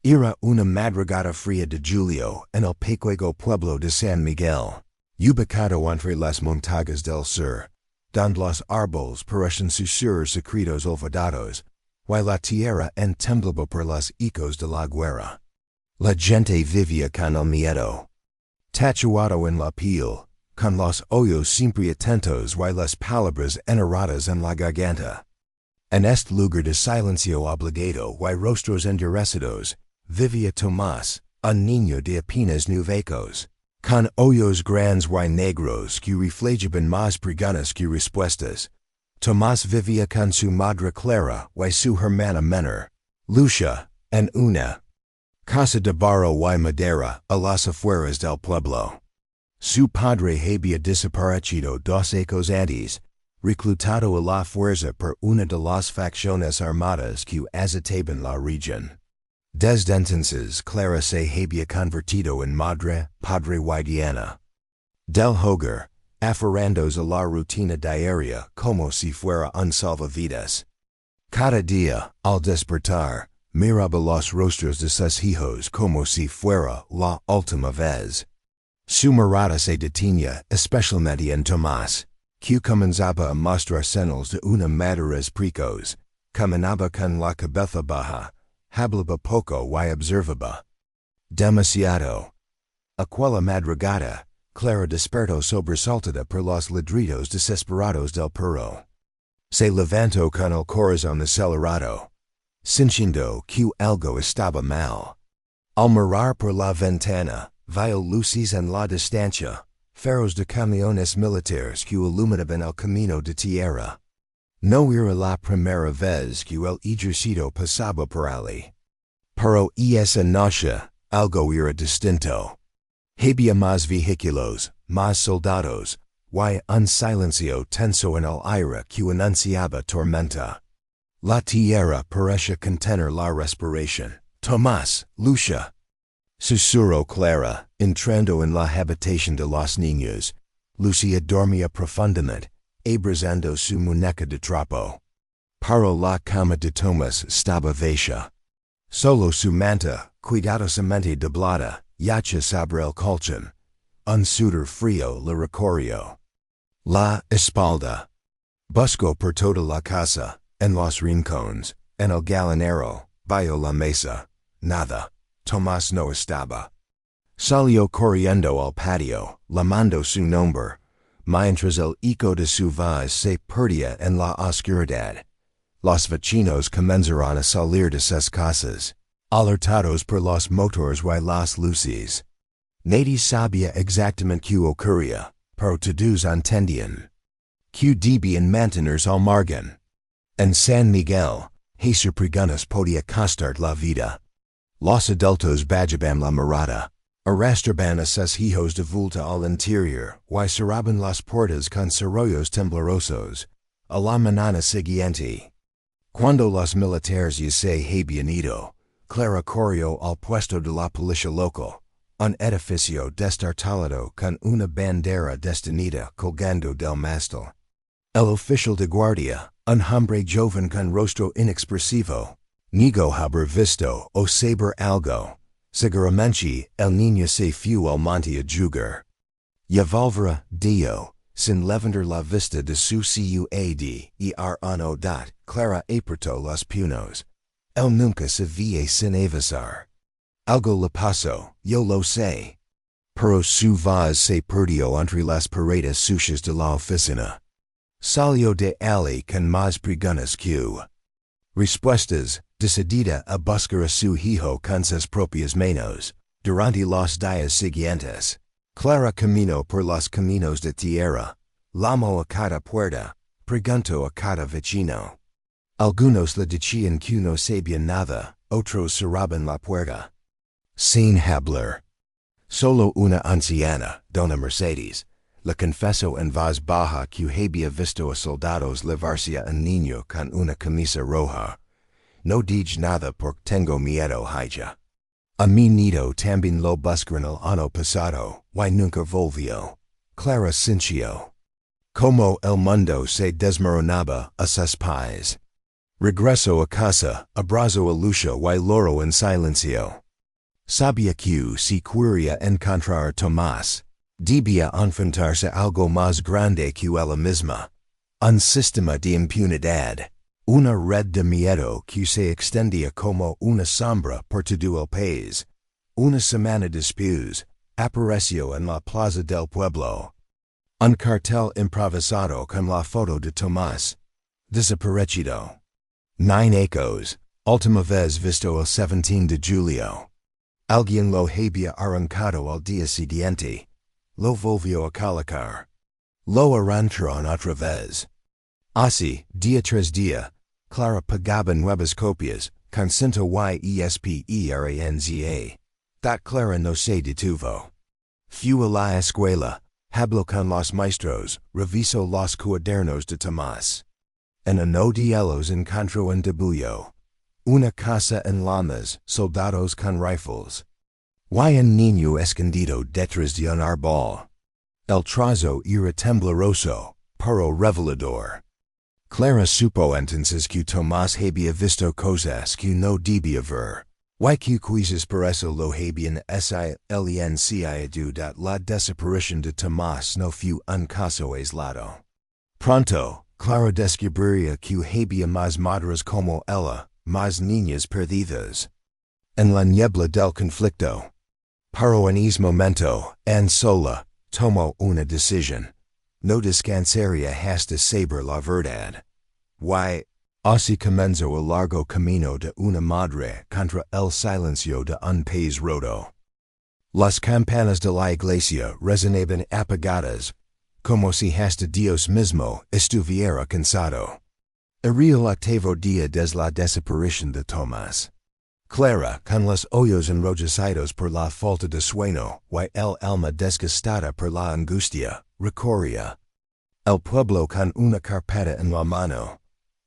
Era una madrugada fría de julio en el pequeño pueblo de San Miguel, ubicado entre las montañas del sur, donde los árboles parecen susurros secretos olvidados, y la tierra temblaba por los ecos de la guerra. La gente vivía con el miedo, tatuado en la piel, con los ojos siempre atentos y las palabras enterradas en la garganta. En este lugar de silencio obligado y rostros endurecidos, vivía Tomás, un niño de apenas 9 años, con ojos grandes y negros que reflejaban más preguntas que respuestas. Tomás vivía con su madre Clara y su hermana menor, Lucia, en una casa de barro y madera a las afueras del pueblo. Su padre había desaparecido 2 años antes, reclutado a la fuerza por una de las facciones armadas que azotaba la región. Desde entonces Clara se había convertido en madre, padre y diana del hogar, aferrándose a la rutina diaria como si fuera un salvavidas. Cada día, al despertar, miraba los rostros de sus hijos como si fuera la última vez. Su mirada se detenía especialmente en Tomás, que comenzaba a mostrar señales de una madurez precoz, caminaba con la cabeza baja, hablaba poco y observaba demasiado. Aquella madrugada, Clara despertó sobresaltada por los ladridos desesperados del perro. Se levantó con el corazón acelerado, sintiendo que algo estaba mal. Al mirar por la ventana, vio luces en la distancia, faros de camiones militares que iluminaban el camino de tierra. No era la primera vez que el ejército pasaba por allí. Pero esa noche, algo era distinto. Había más vehículos, más soldados, y un silencio tenso en el aire que anunciaba tormenta. La tierra parecía contener la respiración. Tomás, Lucia, susurró Clara, entrando en la habitación de los niños. Lucia dormía profundamente, abrazando su muñeca de trapo. Pero la cama de Tomás estaba vacía. Solo su manta, cuidadosamente doblada, yacha sobre el colchón. Un sudor frío le recorrió la espalda. Buscó por toda la casa, en los rincones, en el gallinero, vio la mesa. Nada. Tomás no estaba. Salió corriendo al patio, llamando su nombre, mientras el eco de su voz se perdía en la oscuridad. Los vecinos comenzaron a salir de sus casas, alertados por los motores y las luces. Nadie sabía exactamente qué ocurría, pero todos entendían que debían mantenerse al margen. En San Miguel, hacer preguntas podía costar la vida. Los adultos bajaban la mirada, arrastraban a sus hijos de vuelta al interior y cerraban las puertas con cerrojos temblorosos. A la mañana siguiente, cuando los militares ya se habían ido, Clara corrió al puesto de la policía local, un edificio destartalado con una bandera destinada colgando del mástil. El oficial de guardia, un hombre joven con rostro inexpresivo, negó haber visto o saber algo. Seguramente el niño se fue al monte a jugar. Volverá, dijo, sin levantar la vista de su ciudad ano dat, Clara apretó los puños. Él nunca se veía sin avisar. Algo le pasó, yo lo sé. Pero su voz se perdió entre las paredes sucias de la oficina. Salió de allí con más preguntas que respuestas, decidida a buscar a su hijo con sus propias manos. Durante los días siguientes, Clara caminó por los caminos de tierra, llamó a cada puerta, preguntó a cada vecino. Algunos le decían que no sabían nada, otros cerraban la puerta. Sin hablar. Solo una anciana, Dona Mercedes, le confesó en voz baja que había visto a soldados llevarse a un niño con una camisa roja. No dije nada porque tengo miedo, hija. A mi nido también lo buscaron el año pasado, y nunca volvió. Clara sintió como el mundo se desmoronaba a sus pies. Regreso a casa, abrazo a lucio y loro en silencio. Sabía que si quería encontrar Tomás, debía enfrentarse algo más grande que ella misma. Un sistema de impunidad. Una red de miedo que se extendía como una sombra por todo el país. Una semana después, apareció en la plaza del pueblo un cartel improvisado con la foto de Tomás. Desaparecido. 9 ecos, última vez visto el 17 de julio. Alguien lo había arrancado al día siguiente. Lo volvió a colocar. Lo arrancaron otra vez. Así, día tras día, Clara pagaba nuevas copias, con cinta y Clara no se detuvo. Fue a la escuela, habló con los maestros, revisó los cuadernos de Tomás. En uno de ellos encontró un dibujo. Una casa en llamas, soldados con rifles. Y un niño escondido detrás de un árbol. El trazo era tembloroso, pero revelador. Clara supo entonces que Tomás había visto cosas que no debía ver. Y que quizás por eso lo habían silenciado. La desaparición de Tomás no fue un caso aislado. Pronto, Clara descubriría que había más madres como ella, más niños perdidas. En la niebla del conflicto. Pero en ese momento, en sola, tomó una decisión. No descansaría hasta saber la verdad. Y así comenzó el largo camino de una madre contra el silencio de un país roto. Las campanas de la iglesia resonaban apagadas, como si hasta Dios mismo estuviera cansado. Era el octavo día desde la desaparición de Tomás. Clara, con los ojos enrojecidos por la falta de sueño y el alma desgastada por la angustia, recorría el pueblo con una carpeta en la mano.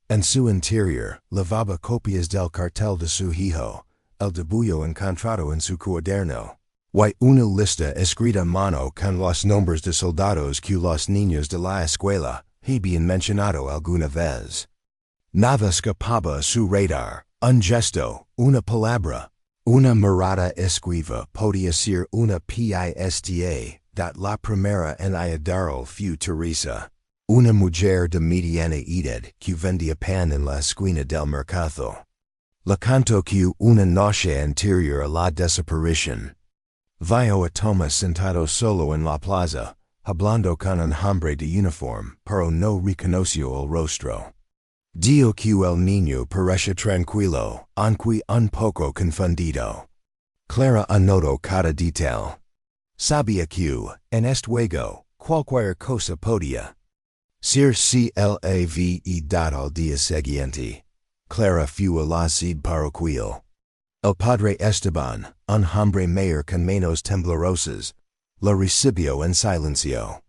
En su interior, lavaba copias del cartel de su hijo, el dibujo encontrado en su cuaderno, y una lista escrita a mano con los nombres de soldados que los niños de la escuela habían mencionado alguna vez. Nada escapaba a su radar, un gesto, una palabra, una mirada esquiva podía ser una pista. La primera en ayudarlo fue Teresa. Una mujer de mediana edad que vendía pan en la esquina del mercado. Le contó que una noche anterior a la desaparición, vio a Tomás sentado solo en la plaza, hablando con un hombre de uniforme, pero no reconoció el rostro. Dijo que el niño parecía tranquilo, aunque un poco confundido. Clara anotó cada detalle. Sabía que, en este juego, cualquier cosa podía ser clave. Al día siguiente, Clara fue a la sede paroquial. El padre Esteban, un hombre mayor con manos temblorosas, lo recibió en silencio.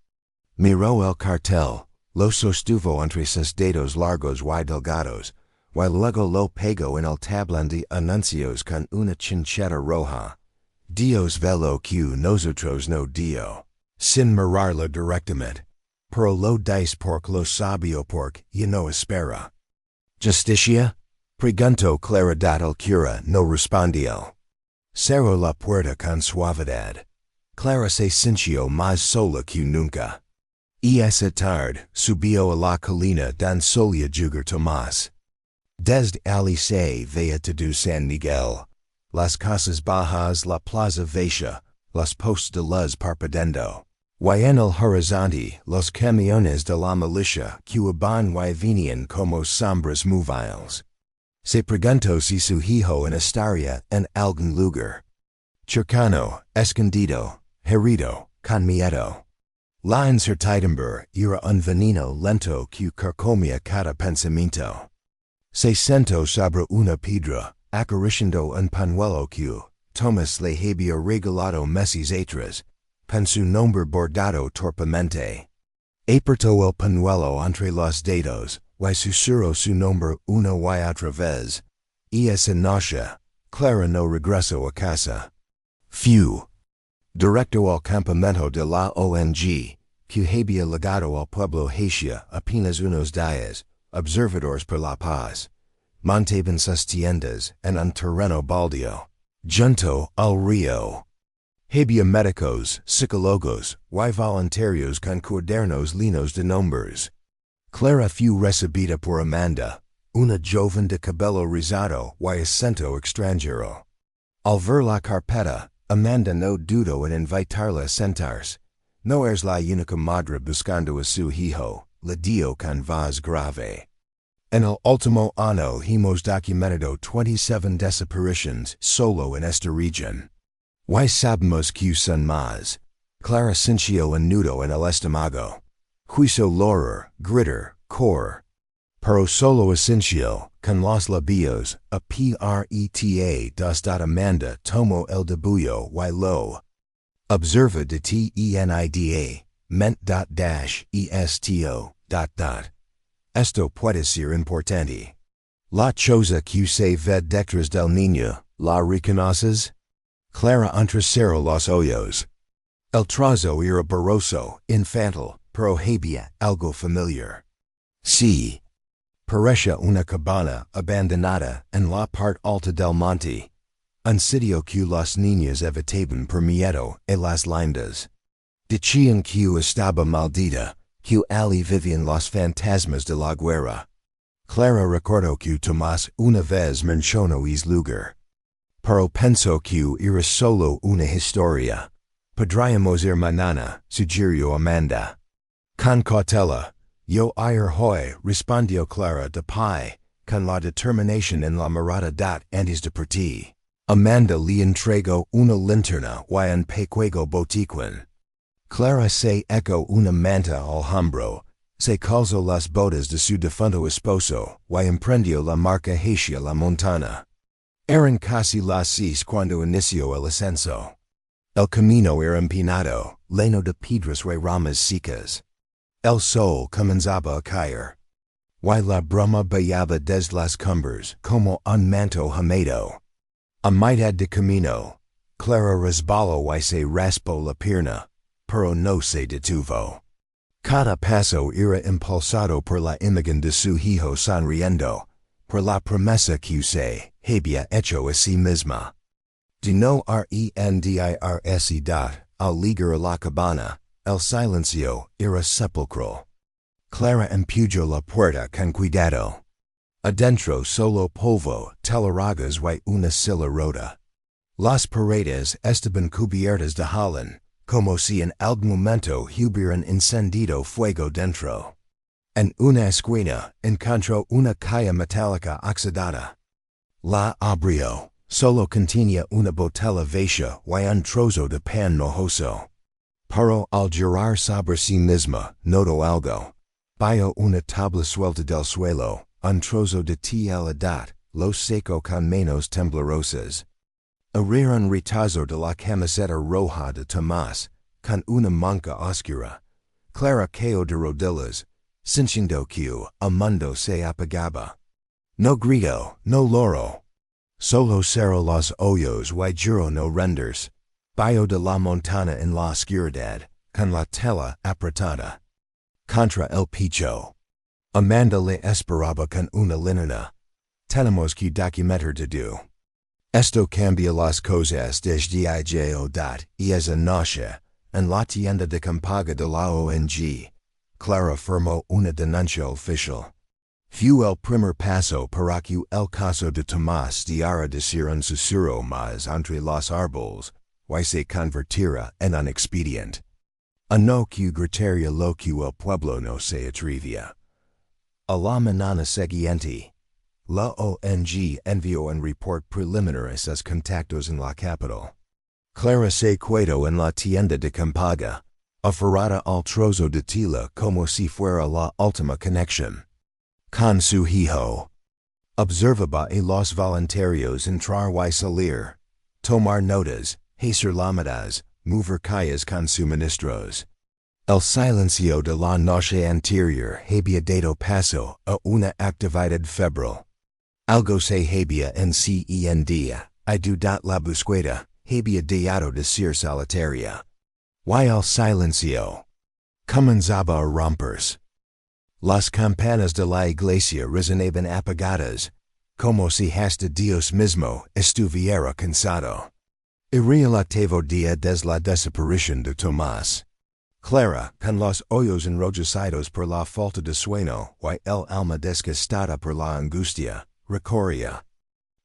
Miró el cartel, lo sostuvo entre sus dedos largos y delgados, y luego lo pegó en el tablón de anuncios con una chincheta roja. Dios velo que nosotros no dio, sin mirarlo directamente. Pero lo dice porque lo sabio porque ya no espera. ¿Justicia? Preguntó Clara el cura no respondió. Cerró la puerta con suavidad. Clara se sintió más sola que nunca. Y esa tarde subió a la colina donde solía jugar Tomás. Desde allí se veía todo San Miguel, las casas bajas, la plaza vacía, los postes de luz parpadeando. Y en el horizonte, los camiones de la milicia que iban y venían como sombras móviles. Se preguntó si su hijo estaría en algún lugar cercano, escondido, herido, con miedo. La incertidumbre era un veneno lento que carcomía cada pensamiento. Se sentó sobre una piedra, acariciando un pañuelo que Tomás le había regalado meses atrás, con su nombre bordado torpemente. Apretó el pañuelo entre los dedos, y susurró su nombre una y otra vez. Y esa noche, Clara no regresó a casa. Fue directo al campamento de la ONG, que había legado al pueblo hacia apenas unos días, observadores por la paz. montaban sus tiendas en un terreno baldío, junto al río. Había médicos, psicólogos, y voluntarios con cuadernos llenos de nombres. Clara fue recibida por Amanda, una joven de cabello rizado y acento extranjero. Al ver la carpeta, Amanda no dudó en invitarla a sentarse. No es la única madre buscando a su hijo, le dio con voz grave. En el último año hemos documentado 27 desapariciones solo en esta región. Y sabemos que son más. Clara sintió un nudo en el estómago. Quiso llorar, gritar, correr. Pero solo sintió, con los labios, a preta dos Amanda tomó el debullo y lo observa de tenida, ment.esto. Esto puede ser importante. La chose que se ve detrás del niño, ¿la reconoces? Clara entrecerró los ojos. El trazo era borroso, infantil, pero había algo familiar. Sí. Parecía una cabana abandonada en la parte alta del monte. Un sitio que los niños evitaban por miedo a las lindas. Decían que estaba maldita, que allí vivían los fantasmas de la guerra. Clara recordó que Tomás una vez mencionó ese lugar. Pero pensó que era solo una historia. Podríamos ir mañana, sugirió Amanda. Con cautela, yo ir hoy, respondió Clara de pie, con la determinación en la mirada antes de partir. Amanda le entregó una linterna y un pequeño botiquín. Clara se echó una manta al hombro, se calzó las botas de su difunto esposo y emprendió la marcha hacia la montana. Eran casi las 6 cuando inició el ascenso. El camino era empinado, lleno de piedras y ramas secas. El sol comenzaba a caer. Y la bruma bailaba desde las cumbres como un manto húmedo. A mitad de camino, Clara resbaló y se raspó la pierna, pero no se detuvo. Cada paso era impulsado por la imagen de su hijo sonriendo, por la promesa que se había hecho a sí misma. De no rendirse al llegar a la cabana, el silencio era sepulcral. Clara empujó la puerta con cuidado. Adentro solo polvo, telarañas y una silla rota. Las paredes estaban cubiertas de hollín, como si en algún momento hubieran encendido fuego dentro. En una esquina encontró una caja metálica oxidada. La abrió, solo contenía una botella vacía y un trozo de pan mojoso. Pero al girar sobre sí misma, notó algo. Vio una tabla suelta del suelo, un trozo de tela lo seco con manos temblorosas. Era un retazo de la camiseta roja de Tomás, con una mancha oscura. Clara cayó de rodillas, sintiendo que el mundo se apagaba. No gritó, no lloró. Solo cerró los ojos y juró no rendirse. Vio de la montana en la oscuridad, con la tela apretada contra el pecho. Amanda le esperaba con una linterna. Tenemos que documentar todo. Esto cambia las cosas desde yo. Y esa noche, en la tienda de campaña de la ONG, Clara firmó una denuncia oficial. Fue el primer paso para que el caso de Tomás dejara de ser un susurro más entre los árboles, y se convirtiera en un expediente. No que gritaría lo que el pueblo no se atrevía. A la mañana siguiente, la ONG envió un report preliminar a sus contactos en la capital. Clara se quedó en la tienda de campaña, aferrada al trozo de tela como si fuera la última conexión con su hijo. Observaba a los voluntarios entrar y salir, tomar notas, hacer llamadas, mover calles con suministros. El silencio de la noche anterior había dado paso a una actividad febril. Algo se había encendía, y durante la búsqueda, había dejado de ser solitaria. Y el silencio comenzaba a romperse. Las campanas de la iglesia resonaban apagadas, como si hasta Dios mismo estuviera cansado. Y relativo día des la desaparición de Tomás. Clara, con los ojos enrojecidos por la falta de sueño, y el alma desgastada por la angustia, recorría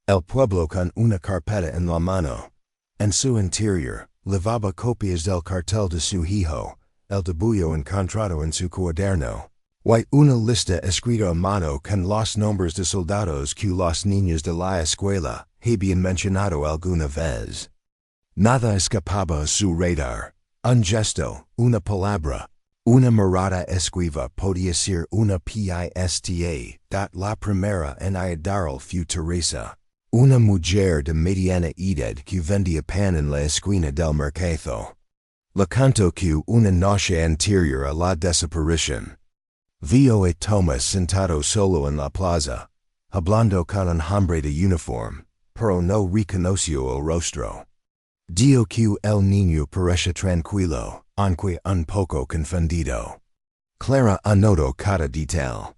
el pueblo con una carpeta en la mano. En su interior, llevaba copias del cartel de su hijo, el debullo encontrado en su cuaderno, y una lista escrita a mano con los nombres de soldados que los niños de la escuela habían mencionado alguna vez. Nada escapaba a su radar. Un gesto, una palabra, una mirada esquiva podía ser una pista. La primera en ayudar fue Teresa, una mujer de mediana edad que vendía pan en la esquina del mercado. Le contó que una noche anterior a la desaparición vio a Tomás sentado solo en la plaza, hablando con un hombre de uniforme, pero no reconoció el rostro. Dio que el niño parecía tranquilo, aunque un poco confundido. Clara anotó cada detalle.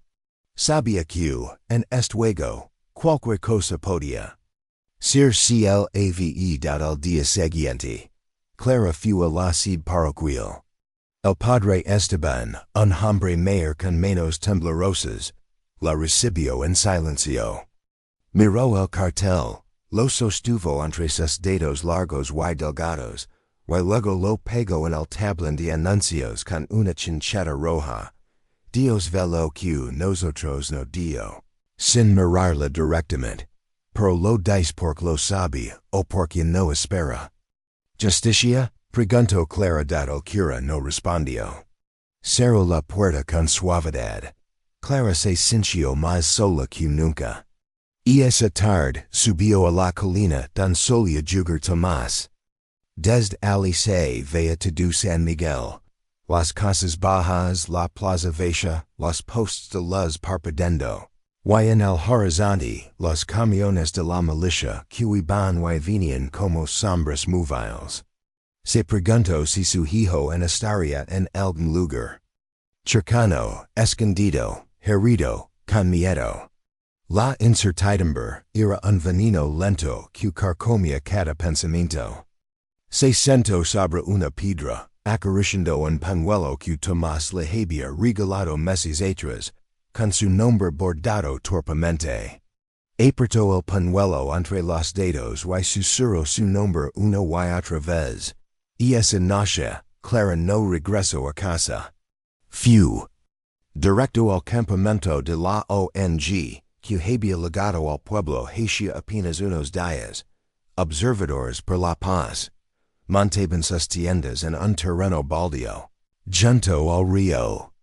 Sabía que, en este juego, cualquier cosa podía ser clave el día siguiente. Clara fue a la sede paroquial. El padre Esteban, un hombre mayor con manos temblorosas, la recibió en silencio. Miró el cartel. Lo sostuvo entre sus dedos largos y delgados, y luego lo pegó en el tablón de anuncios con una chincheta roja. Dios ve lo que nosotros no dio, sin mirarla directamente, pero lo dice porque lo sabe o porque no espera. ¿Justicia? Preguntó Clara dado el cura no respondió. Cerró la puerta con suavidad. Clara se sintió más sola que nunca. Y esa tarde subió a la colina donde solía jugar Tomás. Desde allí se veía todo San Miguel, las casas bajas, la plaza vieja, los postes de luz parpadeando, y en el horizonte los camiones de la milicia que iban y venían como sombras móviles. Se preguntó si su hijo estaría en algún lugar cercano, escondido, herido, con miedo. La incertidumbre era un veneno lento que carcomía cada pensamiento. Se sentó sobre una piedra, acariciando un pañuelo que Tomás le había regalado meses atrás, con su nombre bordado torpemente. Apretó el pañuelo entre los dedos y susurró su nombre una y otra vez. Y esa noche, Clara no regresó a casa. Fue directo al campamento de la ONG, que había llegado al pueblo hacía apenas unos días. Observadores por la paz montaban sus tiendas en un terreno baldío, junto al río.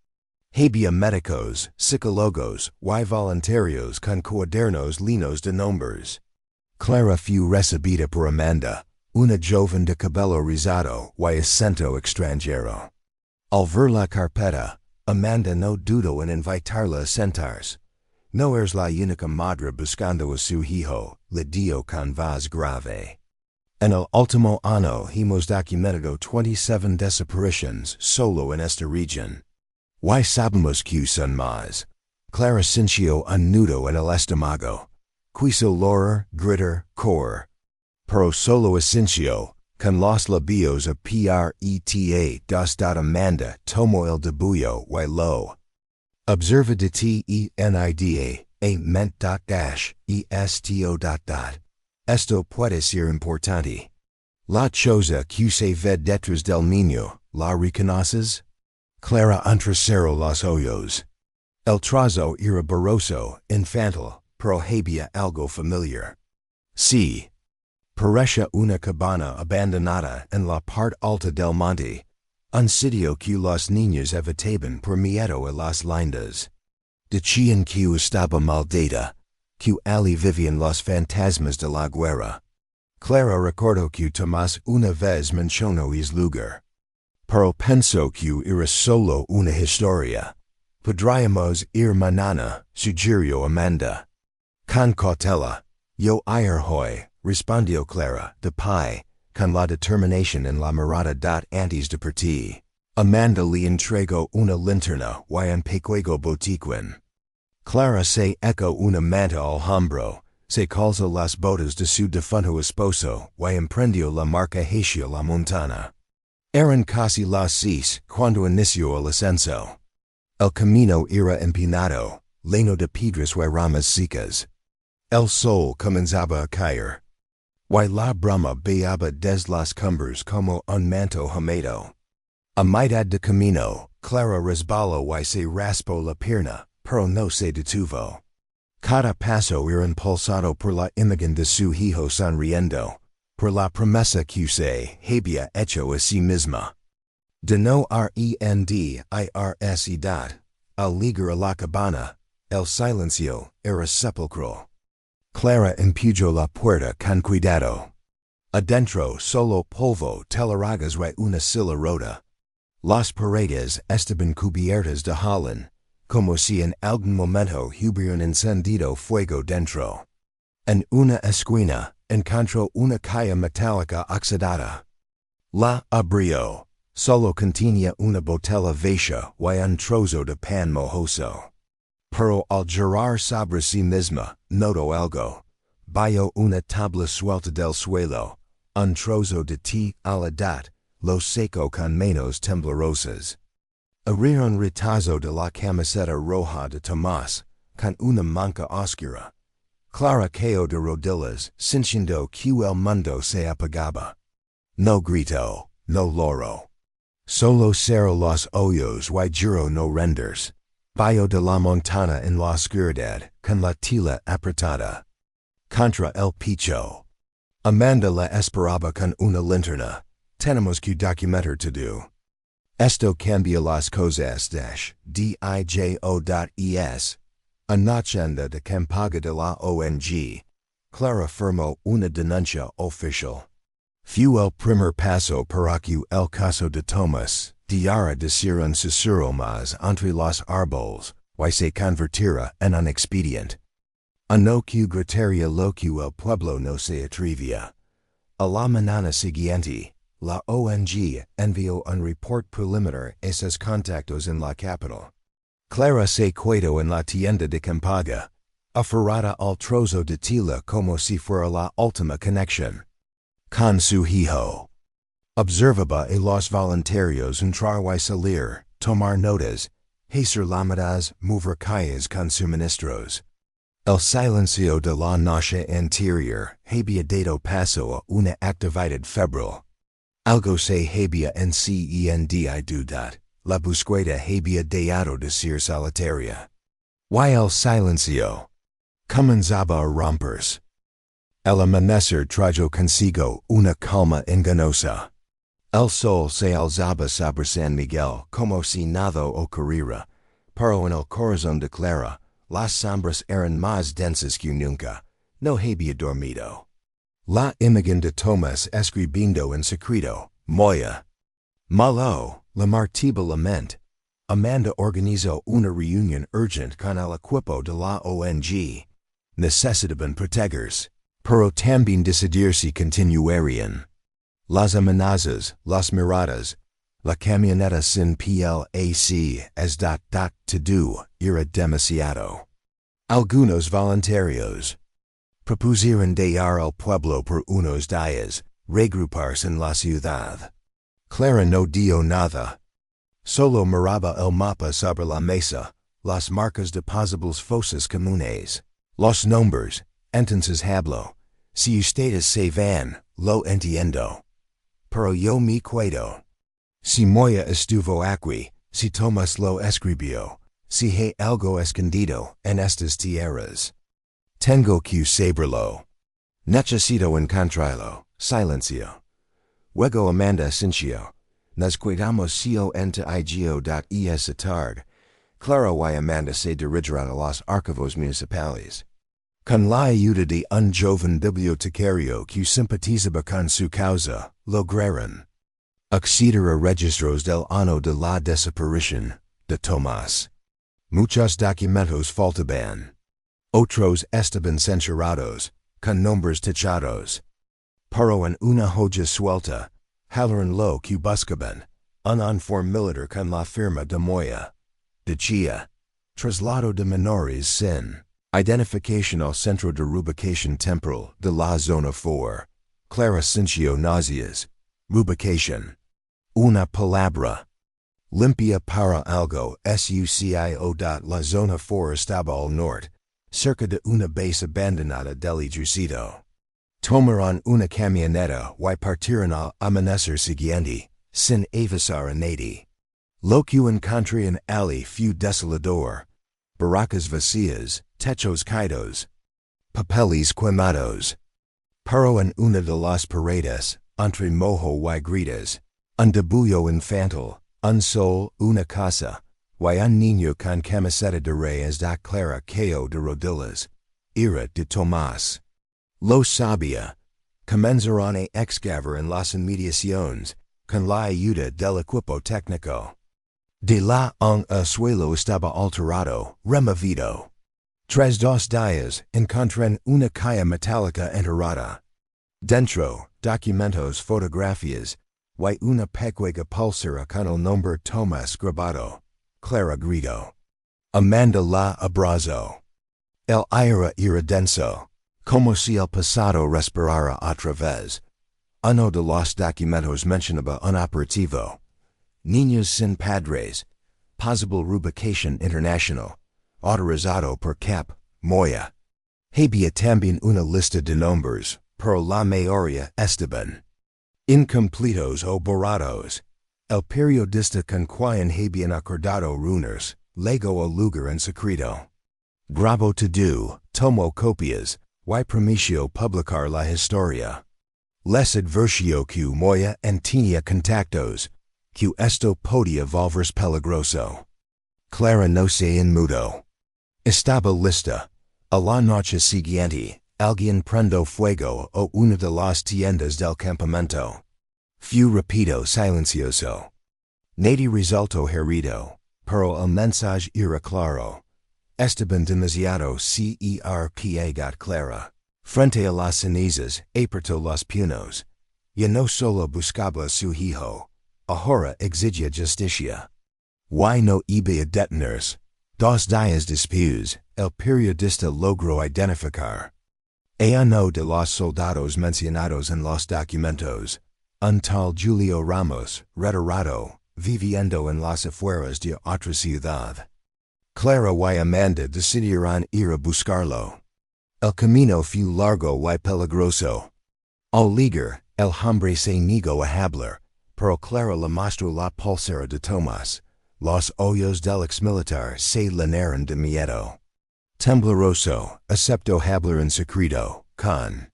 Había médicos, psicólogos y voluntarios con cuadernos llenos de nombres. Clara fue recibida por Amanda, una joven de cabello rizado y acento extranjero. Al ver la carpeta, Amanda no dudó en invitarla a sentarse. No eres la única madre buscando a su hijo, le dio con voz grave. En el último año hemos documentado 27 desapariciones solo en esta región. Y sabemos que son más. Clara sintió un nudo en el estómago. Quiso llorar, gritar, correr. Pero solo sintió, con los labios aprieta dos Amanda tomó el debullo y lo observa de tenida, ment.esto. Esto puede ser importante. La chose que se ve detrás del niño, ¿la reconoces? Clara entrecerró los ojos. El trazo era borroso, infantil, pero había algo familiar. Sí. Parecía una cabana abandonada en la parte alta del monte, un sitio que los niños evitaban por miedo a las lindas. Decían que estaba maldita, que allí vivían los fantasmas de la guerra. Clara recordó que Tomás una vez mencionó ese lugar. Pero pensó que era solo una historia. Podríamos ir mañana, sugirió Amanda. Con cautela, yo ir hoy, respondió Clara, de pie, con la determinación en la mirada. Antes de partir, Amanda le entregó una linterna y un pequeño botiquín. Clara se echó una manta al hombro, se calza las botas de su defunto esposo, y emprendió la marca hacia la montana. Eran casi las 6 cuando inició el ascenso. El camino era empinado, lleno de piedras y ramas secas. El sol comenzaba a caer. Y la bruma bailaba desde las cumbres como un manto húmedo. A mitad de camino, Clara resbaló y se raspó la pierna, pero no se detuvo. Cada paso era impulsado por la imagen de su hijo sonriendo, por la promesa que se había hecho a sí misma. De no rendirse al llegar a la cabana, el silencio era sepulcral. Clara empujó la puerta con cuidado. Adentro solo polvo, telarañas y una silla rota. Las paredes estaban cubiertas de hollín, como si en algún momento hubieran encendido fuego dentro. En una esquina, encontró una caja metálica oxidada. La abrió. Solo contenía una botella vieja y un trozo de pan mojoso. Pero al girar sobre sí misma, notó algo. Vio una tabla suelta del suelo, un trozo de té a la edad, lo seco con manos temblorosas. Abría un retazo de la camiseta roja de Tomás, con una mancha oscura. Clara cayó de rodillas, sintiendo que el mundo se apagaba. No gritó, no lloró. Solo cerró los ojos y juró no rendirse. Vio de la montana en la oscuridad, con la tela apretada. Contra el pecho. Amanda la esperaba con una linterna. Tenemos que documentar todo. Esto cambia las cosas dijo.es. Anochenda de campaga de la ONG. Clara firmó una denuncia oficial. Fue el primer paso para que el caso de Tomás diara de ser un susurro más entre los árboles, y se convirtiera en un expediente. A no que gritaría lo que el pueblo no se atrevía. A la mañana siguiente, la ONG envió un report preliminar a sus contactos en la capital. Clara se quedó en la tienda de campaga, aferrada al trozo de tela como si fuera la última conexión con su hijo. Observaba a los voluntarios entrar y salir, tomar notas, hacer llamadas, mover calles con suministros. El silencio de la noche anterior había dado paso a una actividad febril. Algo se había encendido, la búsqueda había dejado de ser solitaria. Y el silencio comenzaba a romperse. El amanecer trajo consigo una calma engañosa. El sol se alzaba sobre San Miguel como si nada ocurriera, pero en el corazón de Clara, las sombras eran más densas que nunca. No había dormido. La imagen de Tomás escribiendo en secreto, Moya. Malo, la martiba lament. Amanda organizó una reunión urgente con el equipo de la ONG. Necesitaban protegerse, pero también decidir si continuarían. Las amenazas, las miradas, la camioneta sin plac es todo era demasiado. Algunos voluntarios propusieron dejar el pueblo por unos días, regruparse en la ciudad. Clara no dio nada. Solo miraba el mapa sobre la mesa, las marcas de posibles fosas comunes, los nombres. Entonces habló. Si ustedes se van, lo entiendo. Pero yo me quedo. Si Moya estuvo aquí, si Tomás lo escribió, si hay algo escondido en estas tierras. Tengo que saberlo. Necesito encontrarlo. Silencio. Luego Amanda sintió. Nos quedamos esta tarde. Clara y Amanda se dirigieron a los archivos municipales. Con la ayuda de un joven bibliotecario que simpatizaba con su causa, lograron acceder a registros del año de la desaparición de Tomás. Muchos documentos faltaban. Otros estaban censurados, con nombres tachados. Pero en una hoja suelta, hallaron lo que buscaban, un uniforme militar con la firma de Moya. Decía, traslado de menores sin Identificación al centro de rubricación temporal de la zona 4. Clara sintió náuseas. Rubricación. Una palabra. Limpia para algo sucio. La zona 4 estaba al norte, cerca de una base abandonada del ejército. Tomaron una camioneta y partieron al amanecer siguiente, sin avisar a nadie. Lo que encontraron allí fue desolador. Barracas vacías, techos caídos, papeles quemados. Pero en una de las paredes, entre moho y gritas, un debullo infantil, un sol, una casa, y un niño con camiseta de rayas da Clara cayó de rodillas. Era de Tomás. Lo sabía. Comenzaron a excavar en las inmediaciones, con la ayuda del equipo técnico. De la el suelo estaba alterado, removido. Tras 2 días, encontraron una caja metálica enterrada. Dentro, documentos, fotografías, y una pequeña pulsera con el nombre Tomás grabado. Clara gritó. Amanda la abrazó. El aire era denso, como si el pasado respirara otra vez. Uno de los documentos mencionaba un operativo. Niños sin padres. Possible rubricación internacional. Autorizado por Cap, Moya. Había también una lista de nombres, pero la mayoría estaban incompletos o borrados. El periodista con quien habían acordado reunirse, llegó al lugar en secreto. Grabó todo, tomó copias, y prometió publicar la historia. Les advirtió que Moya tenía contactos, que esto podía volverse peligroso. Clara no se inmutó. Estaba lista. A la noche siguiente, alguien prendió fuego a una de las tiendas del campamento. Fue rápido, silencioso. Nadie resultó herido, pero el mensaje era claro. Estaban demasiado cerca Clara. Frente a las cenizas, apartó los puños. Ya no solo buscaba a su hijo, ahora exigía justicia. Y no iba a detenerse. 2 días después, el periodista logró identificar a uno de los soldados mencionados en los documentos, un tal Julio Ramos, retirado, viviendo en las afueras de otra ciudad. Clara y Amanda decidieron ir a buscarlo. El camino fue largo y peligroso. Al llegar, el hombre se negó a hablar, pero Clara le mostró la pulsera de Tomás. Los ojos del exmilitar se llenaron de miedo. Tembloroso, aceptó hablar en secreto, con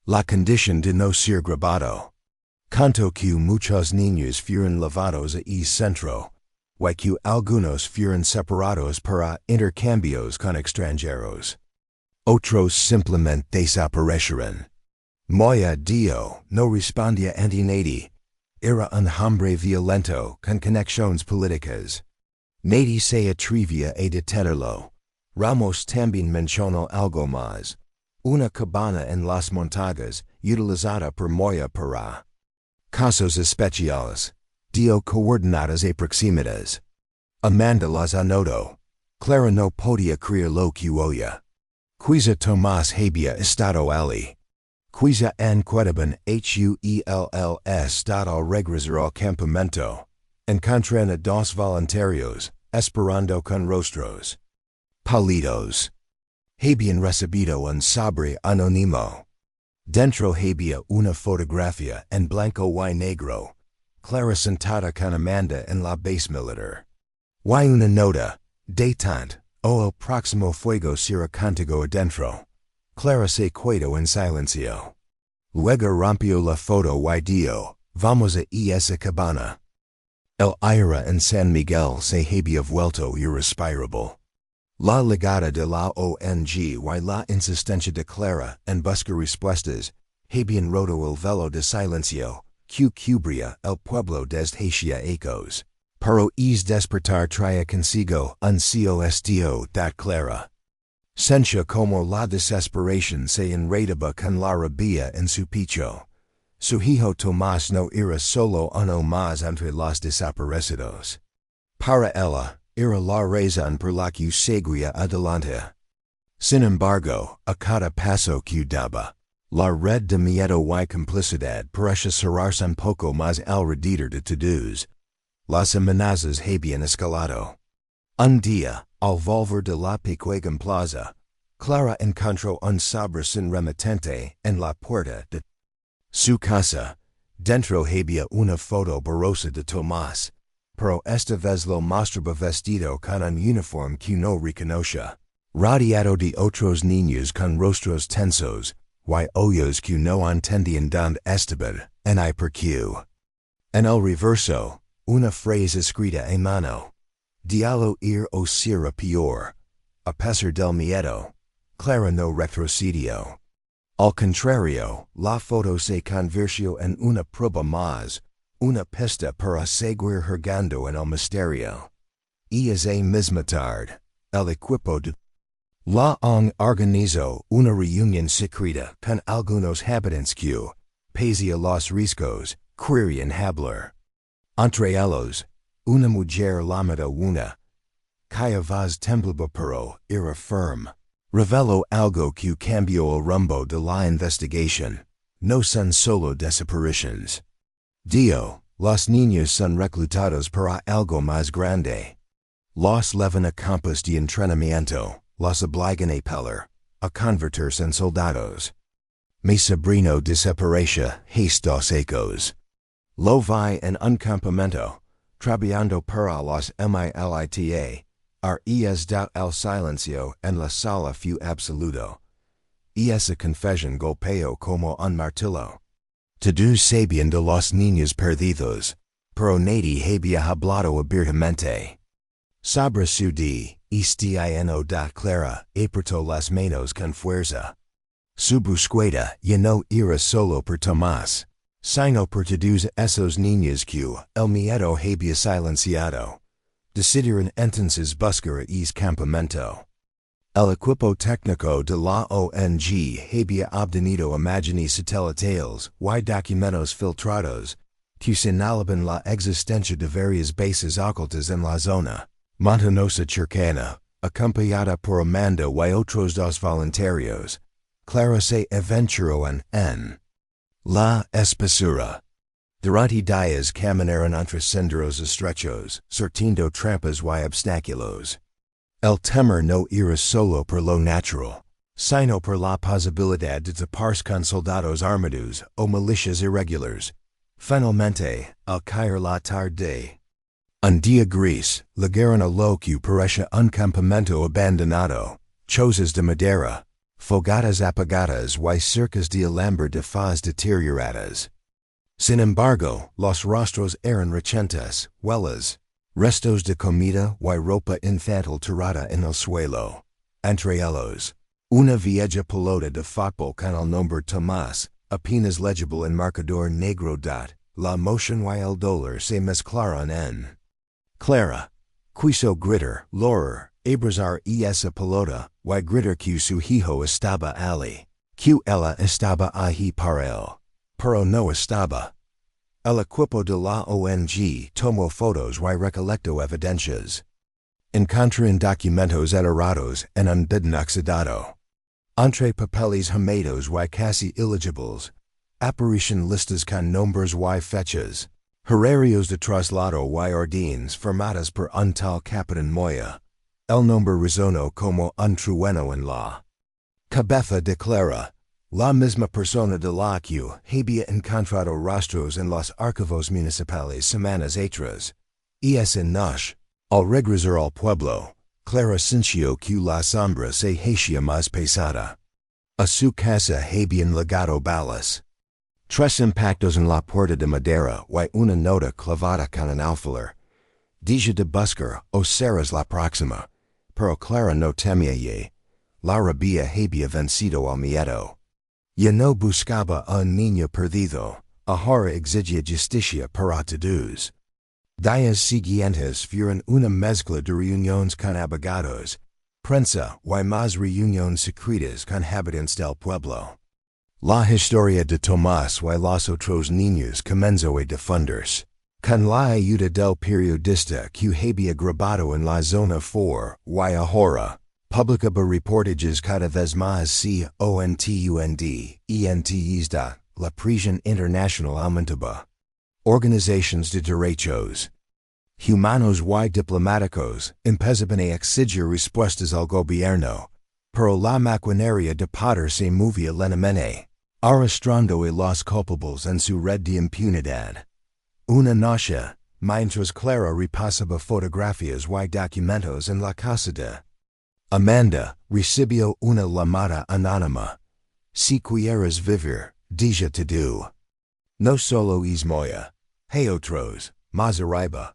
la condición de no ser grabado. Contó que muchos niños fueron llevados a ese centro, y que algunos fueron separados para intercambios con extranjeros. Otros simplemente desaparecieron. Moya Dio no respondía ante nadie. Era un hombre violento con conexiones políticas. Nadie se atrevía a detenerlo. Ramos también mencionó algo más. Una cabana en las montañas, utilizada por Moya para casos especiales. Dio coordenadas aproximadas. Amanda las anotó. Clara no podía creer lo que oía. Quizá Tomás había estado allí. Quizá encuadraban HUELLS al regresar al campamento. Encontraron a 2 voluntarios, esperando con rostros pálidos. Habían recibido un sobre anónimo. Dentro había una fotografía en blanco y negro. Clara sentada con Amanda en la base militar. Y una nota, detente, o el próximo fuego será contigo adentro. Clara se quedó en silencio. Luego rompió la foto y dijo, vamos a esa cabana. El aire en San Miguel se había vuelto irrespirable. La legada de la ONG y la insistencia de Clara en buscar respuestas habían roto el velo de silencio que cubría el pueblo desde hacía ecos. Pero es despertar traía consigo un COSTO de Clara. Sentía como la desesperación se enredaba con la rabia en su pecho. Su hijo Tomás no era solo uno más entre los desaparecidos. Para ella, era la razón por la que seguía adelante. Sin embargo, a cada paso que daba. La red de miedo y complicidad parece cerrarse un poco más alrededor de todos. Las amenazas habían escalado. Un día, al volver de la pequeña plaza, Clara encontró un sobre sin remitente en la puerta de su casa. Dentro había una foto borrosa de Tomás, pero esta vez lo mostraba vestido con un uniforme que no reconocía, rodeado de otros niños con rostros tensos y ojos que no entendían dónde estaban, ni por qué. En el reverso, una frase escrita a mano. Diablo ir o será peor. A pesar del miedo, Clara no retrocedió. Al contrario, la foto se convirtió en una prueba más, una pista para seguir hurgando en el misterio. Y esa misma tarde, el equipo de la ONG organizó una reunión secreta con algunos habitantes que, pese a los riesgos, querían hablar. Entre ellos, una mujer llamada una, cuya voz temblaba pero era firme, reveló algo que cambió el rumbo de la investigación. No son solo desapariciones. Los niños son reclutados para algo más grande. Los llevan a campos de entrenamiento, los obligan a pelear, a convertirse en soldados. Mi sobrino desaparece, dos hechos. Lo vi en un campamento, trabajando para los milita, res el silencio en la sala fue absoluto. Y esa confesión golpeó como un martillo. Todos sabían de los niños perdidos, pero nadie había hablado abiertamente. Sobre su destino da Clara apretó las manos con fuerza. Su búsqueda ya no era solo por Tomás, sino por todos esos niños que el miedo había silenciado. Decidieron entonces buscar ese campamento. El equipo técnico de la ONG había obtenido imágenes satelitales y documentos filtrados que señalaban la existencia de varias bases ocultas en la zona montañosa cercana, acompañada por Amanda y otros dos voluntarios. Clara se aventuró en la espesura. Durante días caminaron entre senderos estrechos, sortiendo trampas y obstáculos. El temor no era solo por lo natural, sino por la posibilidad de toparse con soldados armados o milicias irregulares. Finalmente, al caer la tarde, un día gris, llegaron a lo que parecía un campamento abandonado, chozas de madera, fogatas apagadas y cercas de alambre de faz deterioradas. Sin embargo, los rastros eran recientes, huellas, restos de comida y ropa infantil tirada en el suelo. Entre ellos, una vieja pelota de fútbol con el nombre Tomás, apenas legible en marcador negro. La emoción y el dolor se mezclaron en Clara. Quiso gritar, lograr, abrazar esa pelota, y gritar que su hijo estaba allí, que ella estaba allí para él. Pero no estaba. El equipo de la ONG tomó fotos y recolectó evidencias. Encontraron documentos editados en un bidón oxidado. Entre papeles humeados y casi ilegibles, aparecen listas con nombres y fechas, horarios de traslado y órdenes firmadas por un tal Capitán Moya. El nombre resonó como un trueno en la cabeza de Clara. La misma persona de la que había encontrado rastros en los archivos municipales semanas atrás. Y esa noche, al regresar al pueblo, Clara sintió que la sombra se hacía más pesada. A su casa habían llegado balas. 3 impactos en la puerta de madera y una nota clavada con un alfiler. Deja de buscar o serás la próxima. Pero Clara no temía ya. La rabia había vencido al miedo. Ya no buscaba a un niño perdido, ahora exigía justicia para todos. Días siguientes fueron una mezcla de reuniones con abogados, prensa y más reuniones secretas con habitantes del pueblo. La historia de Tomás y los otros niños comenzó a difundirse. Con la ayuda del periodista que había grabado en la zona 4 y ahora, Publicaba reportages cada vez más contundentemente la presión internacional aumentaba. Organizations de derechos humanos y diplomáticos empezaban a exigir respuestas al gobierno, pero la maquinaria de poder se movía lentamente, arrastrando a los culpables en su red de impunidad. Una noche, mientras Clara repasaba fotografías y documentos en la casa de Amanda, recibió una llamada anónima. Si quieres vivir, deja todo. No solo es moya, hay otros, más arriba.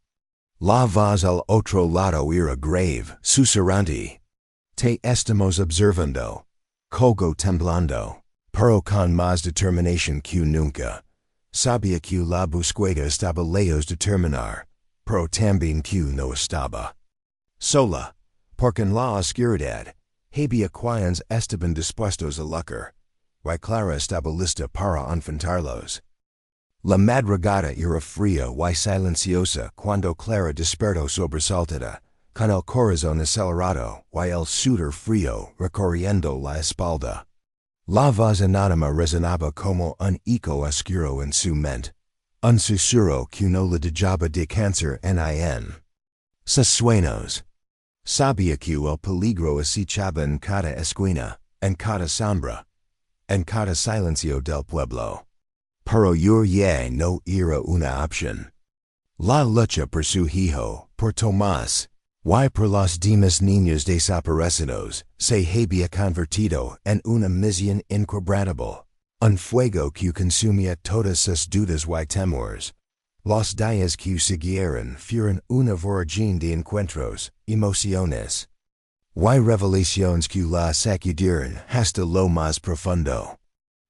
La voz al otro lado era grave, susurrante. Te estamos observando. Colgo temblando. Pero con más determinación que nunca. Sabía que la búsqueda estaba lejos de terminar, pero también que no estaba sola, porque en la oscuridad, había quienes estaban dispuestos a luchar, y Clara estaba lista para enfrentarlos. La madrugada era fría y silenciosa cuando Clara despertó sobresaltada, con el corazón acelerado y el sudor frío recorriendo la espalda. La voz anónima resonaba como un eco oscuro en su mente, un susurro que no la dejaba descansar en sus sueños. Sabía que el peligro acechaba en cada esquina, en cada sombra, en cada silencio del pueblo. Pero ya no era una opción. La lucha por su hijo, por Tomás, y por los demás niños desaparecidos, se había convertido en una misión inquebrantable, un fuego que consumía todas sus dudas y temores. Los días que siguieron fueron una vorágine de encuentros, emociones y revelaciones que la sacudieron hasta lo más profundo.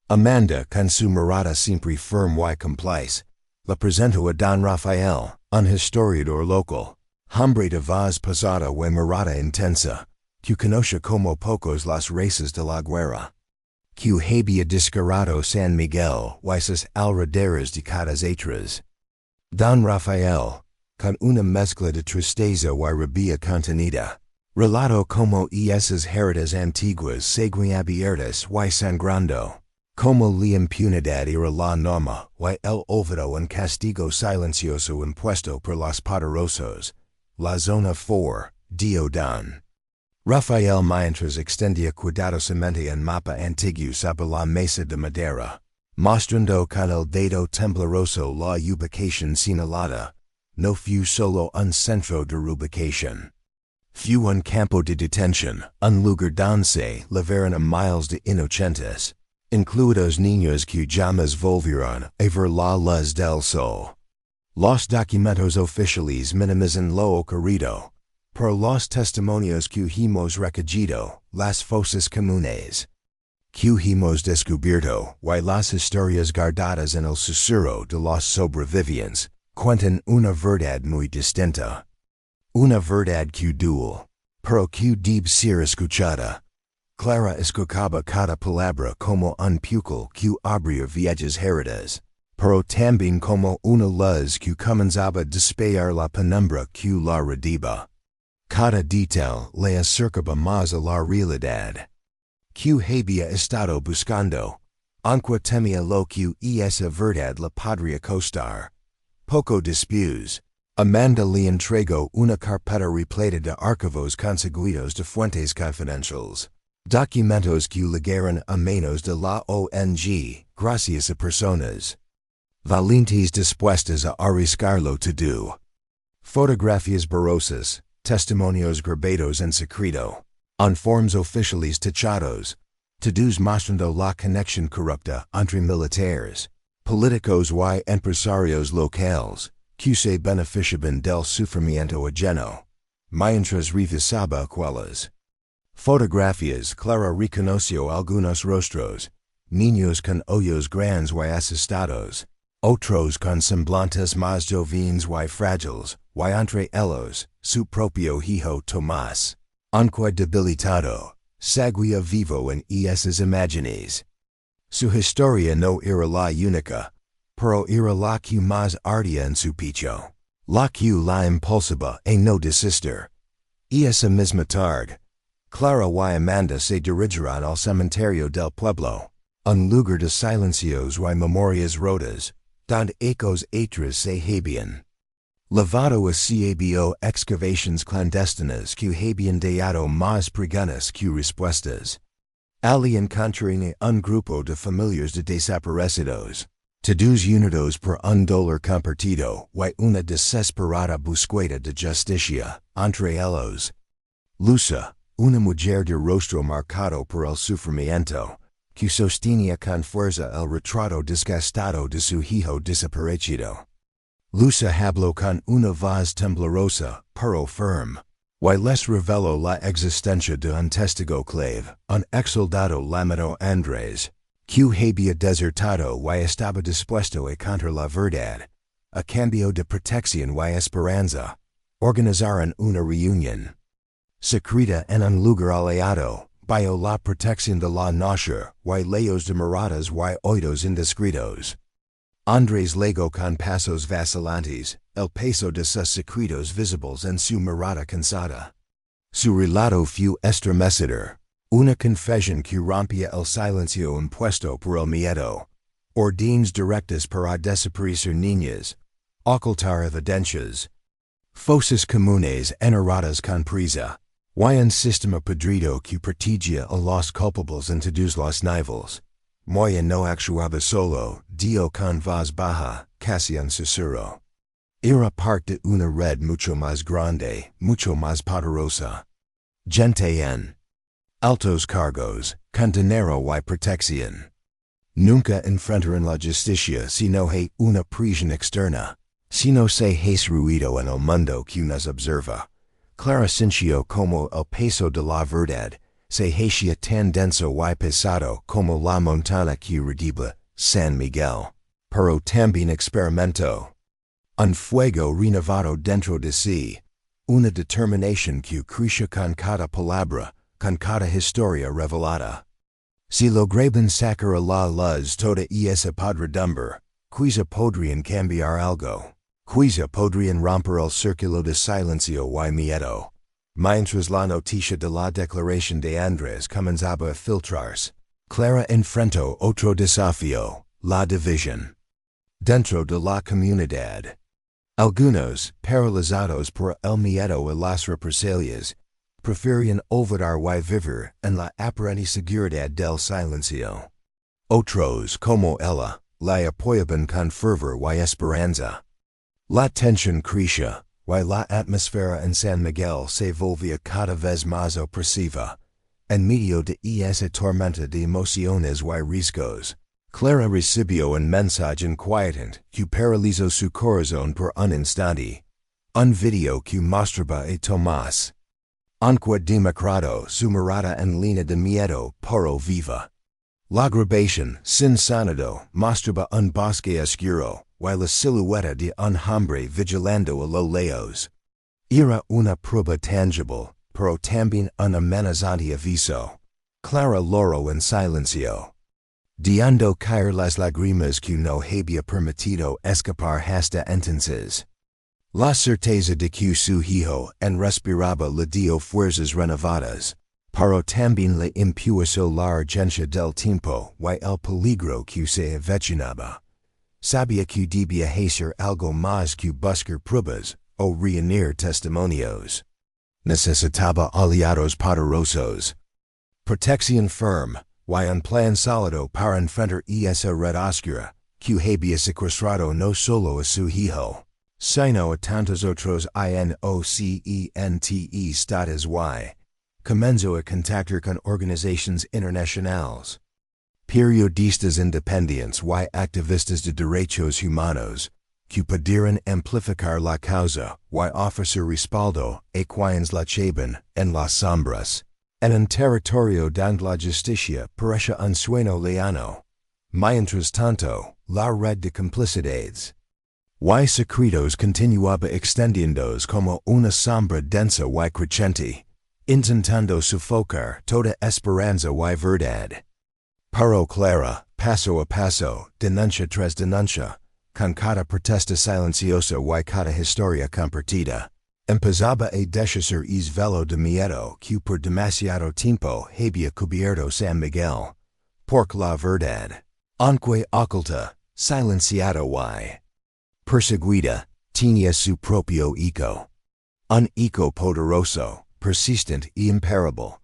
Amanda, con su mirada siempre firme y complice, la presentó a Don Rafael, un historiador local, hombre de voz pesada y mirada intensa, que conoce como pocos las raíces de la guerra, que había desgarrado San Miguel y sus alrededores décadas atrás. Don Rafael, con una mezcla de tristeza y rabia contenida, relató como esas heridas antiguas seguían abiertas y sangrando. Como la impunidad era la norma y el olvido un castigo silencioso impuesto por los poderosos. La zona 4, Dio Don. Rafael mientras extendía cuidadosamente un mapa antiguo sobre la mesa de madera, mostrando con el dedo tembloroso la ubicación señalada. No fue solo un centro de reubicación. Fue un campo de detención, un lugar donde se liberaron a miles de inocentes, incluidos niños que jamás volvieron a ver la luz del sol. Los documentos oficiales minimizan lo ocurrido, pero los testimonios que hemos recogido, las fosas comunes que hemos descubierto y las historias guardadas en el susurro de los sobrevivientes, cuentan una verdad muy distinta. Una verdad que duele, pero que debe ser escuchada. Clara escuchaba cada palabra como un pucal que abría viejas heridas, pero también como una luz que comenzaba a despellar la penumbra que la rodeaba. Cada detalle le acercaba más a la realidad que había estado buscando, aunque temía lo que esa verdad le podría costar. Poco después, Amanda le entregó una carpeta repleta de archivos conseguidos de fuentes confidenciales. Documentos que llegaron a manos de la ONG gracias a personas valientes dispuestas a arriesgarlo todo. Fotografías borrosas, testimonios grabados en secreto, informes oficiales tachados, todos mostrando la conexión corrupta entre militares, políticos y empresarios locales, que se beneficiaban del sufrimiento ajeno, mientras revisaba aquellas fotografías. Clara reconoció algunos rostros, niños con ojos grandes y asustados, otros con semblantes más jóvenes y frágiles, y entre ellos, su propio hijo Tomás, aunque debilitado, seguía vivo en esas imágenes. Su historia no era la única, pero era la que más ardía en su pecho, la que la impulsaba a no desistir. Esa misma tarde, Clara y Amanda se dirigiran al cementerio del pueblo, un lugar de silencios y memorias rotas, donde ecos atrás se habían levado a cabo excavaciones clandestinas que habían dado más preguntas que respuestas. Al encontraron un grupo de familias de desaparecidos, todos unidos por un dolor compartido y una desesperada búsqueda de justicia entre ellos. Luisa, una mujer de rostro marcado por el sufrimiento, que sostenía con fuerza el retrato desgastado de su hijo desaparecido. Luisa habló con una voz temblorosa, pero firme, y les reveló la existencia de un testigo clave, un exsoldado llamado Andrés, que había desertado y estaba dispuesto a contar la verdad. A cambio de protección y esperanza, organizaron una reunión secreta en un lugar aliado, bajo la protección de la noche y lejos de miradas y oídos indiscretos. Andrés legó con pasos vacilantes, el peso de sus secretos visibles en su mirada cansada. Su relato fue estremecedor, una confesión que rompía el silencio impuesto por el miedo. Órdenes directas para desaparecer niños, ocultar evidencias, fosas comunes enterradas con prisa, y un sistema podrido que protegía a los culpables en todos los niveles. Moya no actuaba solo, dio con voz baja, casi un susurro. Era parte de una red mucho más grande, mucho más poderosa. Gente en altos cargos, con dinero y protección. Nunca enfrentaron la justicia si no hay una prisión externa, si no se hace ruido en el mundo que nos observa. Clara sintió como el peso de la verdad se hacía tan denso y pesado como la montaña que redibla San Miguel, pero también experimentó un fuego renovado dentro de sí, una determinación que crecía con cada palabra, con cada historia revelada. Si lograban sacar a la luz toda esa podredumbre, quizá podrían cambiar algo. Quizá podrían romper el círculo de silencio y miedo. Mientras la noticia de la declaración de Andrés comenzaba a filtrarse, Clara enfrentó otro desafío, la división dentro de la comunidad. Algunos, paralizados por el miedo y las represalias, preferían olvidar y vivir en la aparente seguridad del silencio. Otros, como ella, la apoyaban con fervor y esperanza. La tensión crecía, y la atmósfera en San Miguel se volvía cada vez más opresiva. En medio de esa tormenta de emociones y riesgos, Clara recibió un mensaje inquietante que paralizó su corazón por un instante. Un video que mostraba a Tomás, aunque demacrado, su mirada en línea de miedo, pero viva. La grabación, sin sonido, mostraba un bosque oscuro, y la silueta de un hombre vigilando a lo lejos. Era una prueba tangible, pero también un amenazante aviso. Clara lloró en silencio, dejando caer las lágrimas que no había permitido escapar hasta entonces. La certeza de que su hijo respiraba le dio fuerzas renovadas, pero también le impulsó la urgencia del tiempo y el peligro que se avecinaba. Sabía que debía hacer algo más que buscar pruebas o reunir testimonios. Necesitaba aliados poderosos, protección firme, y un plan sólido para enfrentar esa red oscura que había secuestrado no solo a su hijo, sino a tantos otros inocentes y comenzó a contactar con organizaciones internacionales, periodistas independientes y activistas de derechos humanos, que pudieran amplificar la causa y ofrecer respaldo a quienes luchaban en las sombras. En un territorio donde la justicia parecía un sueño lejano. Mientras tanto, la red de complicidades y secretos continuaba extendiéndose como una sombra densa y creciente, intentando sofocar toda esperanza y verdad. Pero Clara, paso a paso, denuncia tras denuncia, con cada protesta silenciosa y cada historia compartida, Empezaba a decir es velo de miedo que por demasiado tiempo había cubierto San Miguel. Por la verdad, aunque oculta, silenciado y perseguida, tenía su propio eco. Un eco poderoso, persistente y imparable.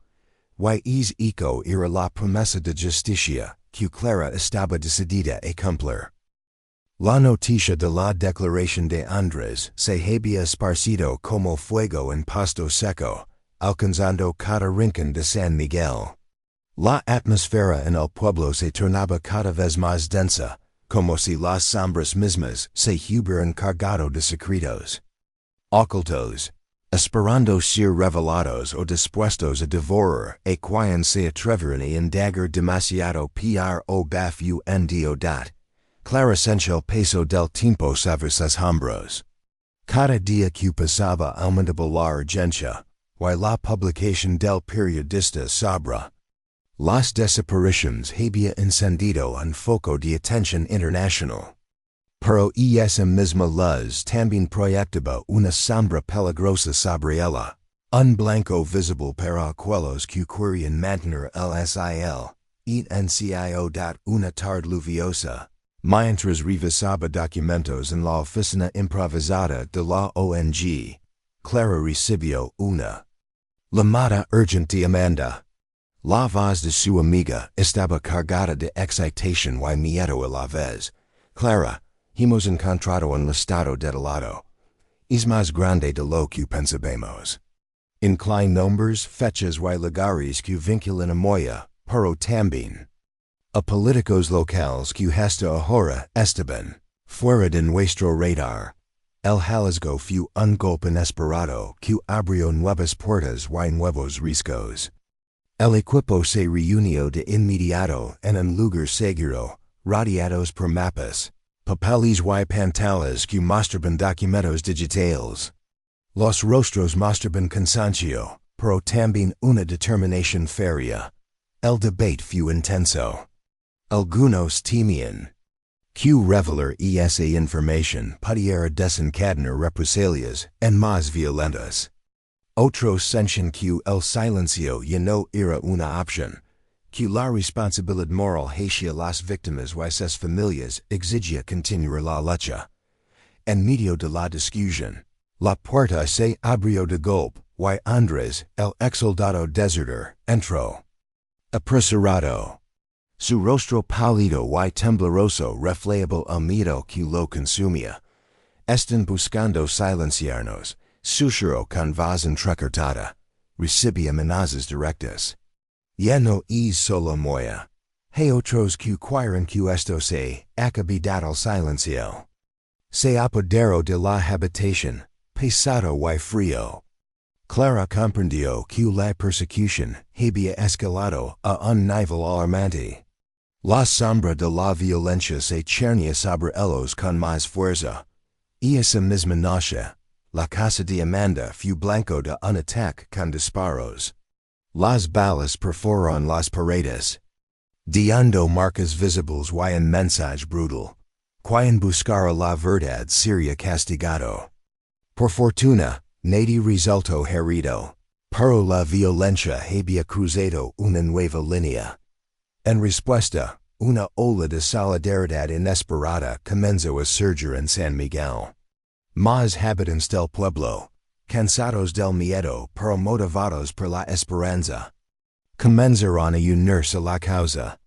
Y ese eco era la promesa de justicia que Clara estaba decidida a cumplir. La noticia de la declaración de Andrés se había esparcido como fuego en pasto seco, alcanzando cada rincón de San Miguel. La atmósfera en el pueblo se tornaba cada vez más densa, como si las sombras mismas se hubieran cargado de secretos ocultos, esperando ser revelados o dispuestos a devorar a quien se atreveran a indagar demasiado profundidat. Clara sentía el peso del tiempo sobre sus hombros. Cada día que pasaba aumentaba la urgencia, y la publicación del periodista sobre las desapariciones había encendido un foco de atención internacional. Pero esa misma luz también proyectaba una sombra peligrosa sobre ella, un blanco visible para aquellos que querían mantener el sil, una tarde lluviosa. Mientras revisaba documentos en la oficina improvisada de la ONG, Clara recibió una llamada urgente Amanda. La voz de su amiga estaba cargada de excitación y miedo a la vez. Clara, hemos encontrado un listado detallado. Es más grande de lo que pensábamos. Incluye nombres, fechas y lugares que vinculan a Moya, pero también a políticos locales que hasta ahora estaban fuera de nuestro radar. El hallazgo fue un golpe inesperado que abrió nuevas puertas y nuevos riscos. El equipo se reunió de inmediato en un lugar seguro, rodeados por mapas, papeles y pantallas que mostraban documentos digitales. Los rostros mostraban cansancio, pero también una determinación férrea. El debate fue intenso. Algunos temían que revelar esa información pudiera desencadenar represalias en más violentas. Otros sentían que el silencio ya no era una opción, que la responsabilidad moral hacia las víctimas y sus familias exigía continuar la lucha. En medio de la discusión, la puerta se abrió de golpe y Andrés, el exsoldado desertor, entró. Apresurado. Su rostro pálido y tembloroso reflejaba el miedo que lo consumía. Están buscando silenciarnos, susurró con voz entrecortada. Recibía amenazas directas. Ya no es solo Moya. Hay otros que quieren que esto se acabe dado el silencio. Se apoderó de la habitación, pesado y frío. Clara comprendió que la persecución había escalado a un nivel alarmante. La sombra de la violencia se cernía sobre ellos con más fuerza. Y esa misma noche, la casa de Amanda fue blanco de un ataque con disparos. Las balas perforaron las paredes, dejando marcas visibles y un mensaje brutal. Quien buscara la verdad sería castigado. Por fortuna, nadie resultó herido, pero la violencia había cruzado una nueva línea. En respuesta, una ola de solidaridad inesperada comenzó a surgir en San Miguel. Más habitantes del pueblo, cansados del miedo pero motivados por la esperanza, comenzaron a unirse a la causa.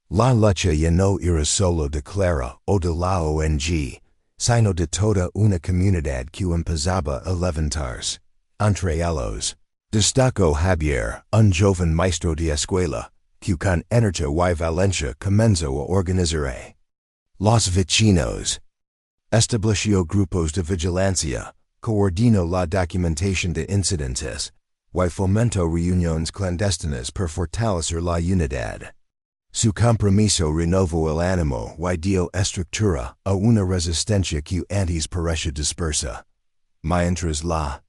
La lucha ya no era solo de Clara o de la ONG, sino de toda una comunidad que empezaba a levantarse. Entre ellos, destacó Javier, un joven maestro de escuela, que con energía y valencia comenzó a organizar los vecinos. Estableció grupos de vigilancia, coordinó la documentación de incidentes, y fomentó reuniones clandestinas para fortalecer la unidad. Su compromiso renovó el ánimo y dio estructura a una resistencia que antes parecía dispersa. Mientras la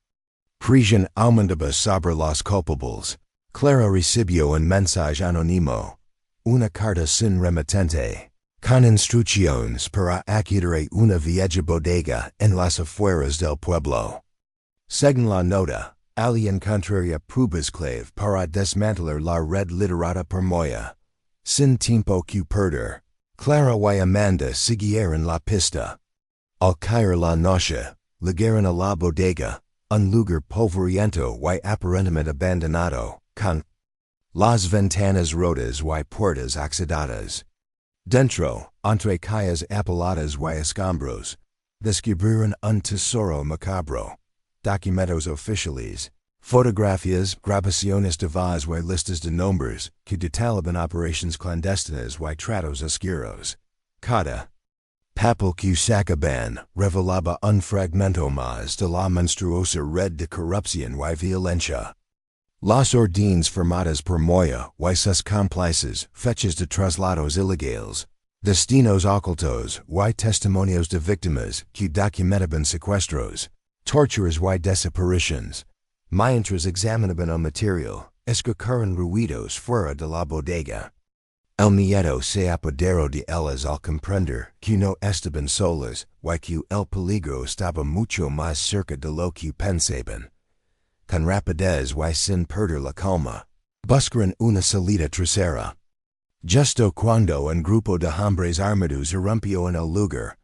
presión aumentaba sobre los culpables, Clara recibió un mensaje anónimo, una carta sin remitente, con instrucciones para alquilar una vieja bodega en las afueras del pueblo. Según la nota, alguien contraria pruebas clave para desmantelar la red literata permoya. Sin tiempo que perder, Clara y Amanda siguieron la pista. Al caer la noche, llegaron a la bodega, un lugar polvoriento y aparentemente abandonado, con las ventanas rotas y puertas oxidadas. Dentro, entre calles apeladas y escombros, descubrieron un tesoro macabro. Documentos oficiales, fotografías, grabaciones de voz y listas de nombres que detallan operaciones clandestinas y tratos oscuros. Cada papel que sacaban revelaba un fragmento más de la monstruosa red de corrupción y violencia. Las órdenes firmadas por Moya y sus cómplices, fechas de traslados ilegales, destinos ocultos y testimonios de víctimas que documentaban secuestros, torturas y desapariciones, mientras examinaban el material, escucharon ruidos fuera de la bodega. El miedo se apoderó de ellas al comprender que no estaban solas y que el peligro estaba mucho más cerca de lo que pensaban. Con rapidez y sin perder la calma, buscaron una salida trasera. Justo cuando un grupo de hombres armados irrumpió en el lugar,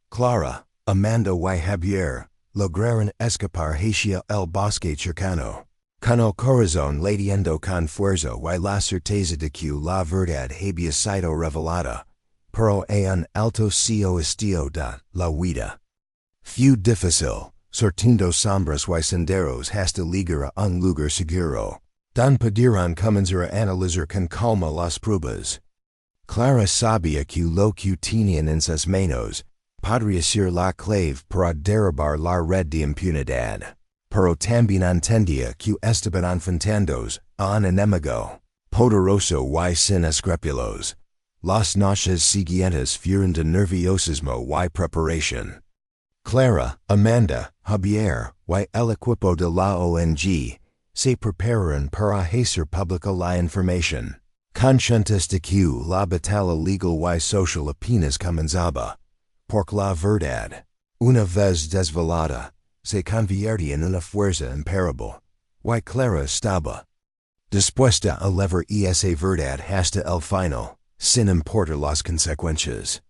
Clara, Amanda y Javier lograron escapar hacia el bosque cercano, con el corazón latiendo con fuerza y la certeza de que la verdad había sido revelada, pero a un alto costo de la vida. Fue difícil, sortiendo sombras y senderos hasta llegar a un lugar seguro, donde pudieron comenzar a analizar con calma las pruebas. Clara sabía que lo que tenían en sus manos podría ser la clave para derribar la red de impunidad, pero también entendía que estaban enfrentando a un enemigo poderoso y sin escrúpulos. Las noches siguientes fueron de nerviosismo y preparación. Clara, Amanda, Javier y el equipo de la ONG se prepararon para hacer pública la información, conscientes de que la batalla legal y social apenas comenzaba. Porque la verdad, una vez desvelada, se convierte en una fuerza imparable, y Clara estaba dispuesta a llevar esa verdad hasta el final, sin importar las consecuencias.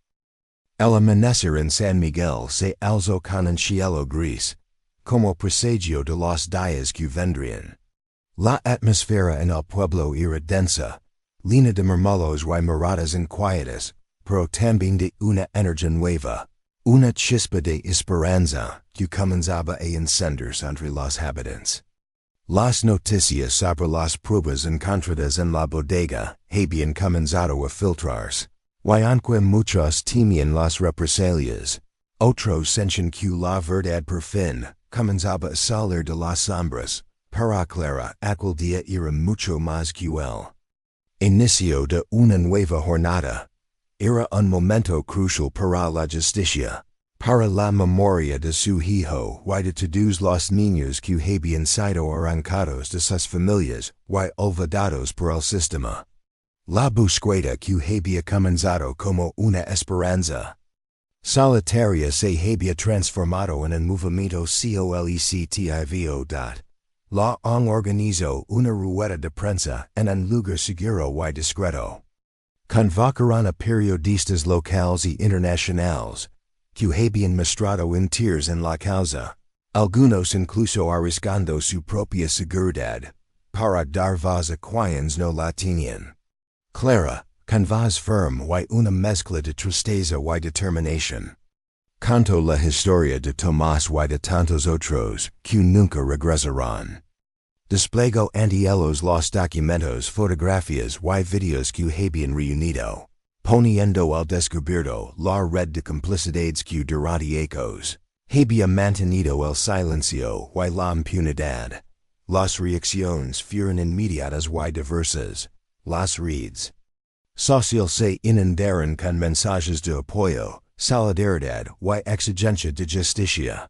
El amanecer en San Miguel se alzó con un cielo gris, como presagio de los días que vendrían. La atmósfera en el pueblo era densa, llena de murmullos y miradas inquietas, pero también de una energía nueva, una chispa de esperanza que comenzaba a encenderse entre los habitantes. Las noticias sobre las pruebas encontradas en la bodega habían comenzado a filtrarse, y aunque muchos temían las represalias, otros sentían que la verdad por fin comenzaba a salir de las sombras. Para Clara aquel día era mucho más que el inicio de una nueva jornada. Era un momento crucial para la justicia, para la memoria de su hijo y de todos los niños que habían sido arrancados de sus familias y olvidados por el sistema. La búsqueda que había comenzado como una esperanza solitaria se había transformado en un movimiento colectivo. La ONG organizó una rueda de prensa en un lugar seguro y discreto. Convocaron a periodistas locales y internacionales, que habían mostrado interés en la causa, algunos incluso arriesgando su propia seguridad, para dar voz a quienes no la tenían. Clara, con voz firme y una mezcla de tristeza y determinación, contó la historia de Tomás y de tantos otros que nunca regresarán. Desplegó ante ellos los documentos, fotografías y videos que habían reunido, poniendo al descubierto la red de complicidades que durante hechos había mantenido el silencio y la impunidad. Las reacciones fueron inmediatas y diversas. Las redes sociales se inundaron con mensajes de apoyo, solidaridad y exigencia de justicia.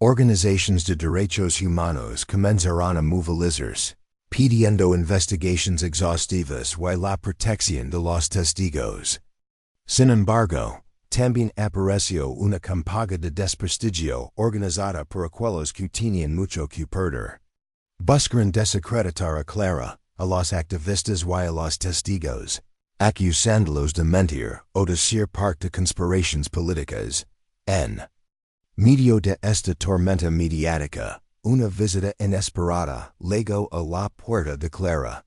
Organizaciones de derechos humanos comenzaron a movilizarse, pidiendo investigaciones exhaustivas y la protección de los testigos. Sin embargo, También apareció una campaña de desprestigio organizada por aquellos que tenían mucho que perder. Buscaron desacreditar a Clara, a los activistas y a los testigos, acusándolos de mentir o de ser parte de conspiraciones políticas. En medio de esta tormenta mediática, una visita inesperada llegó a la puerta de Clara.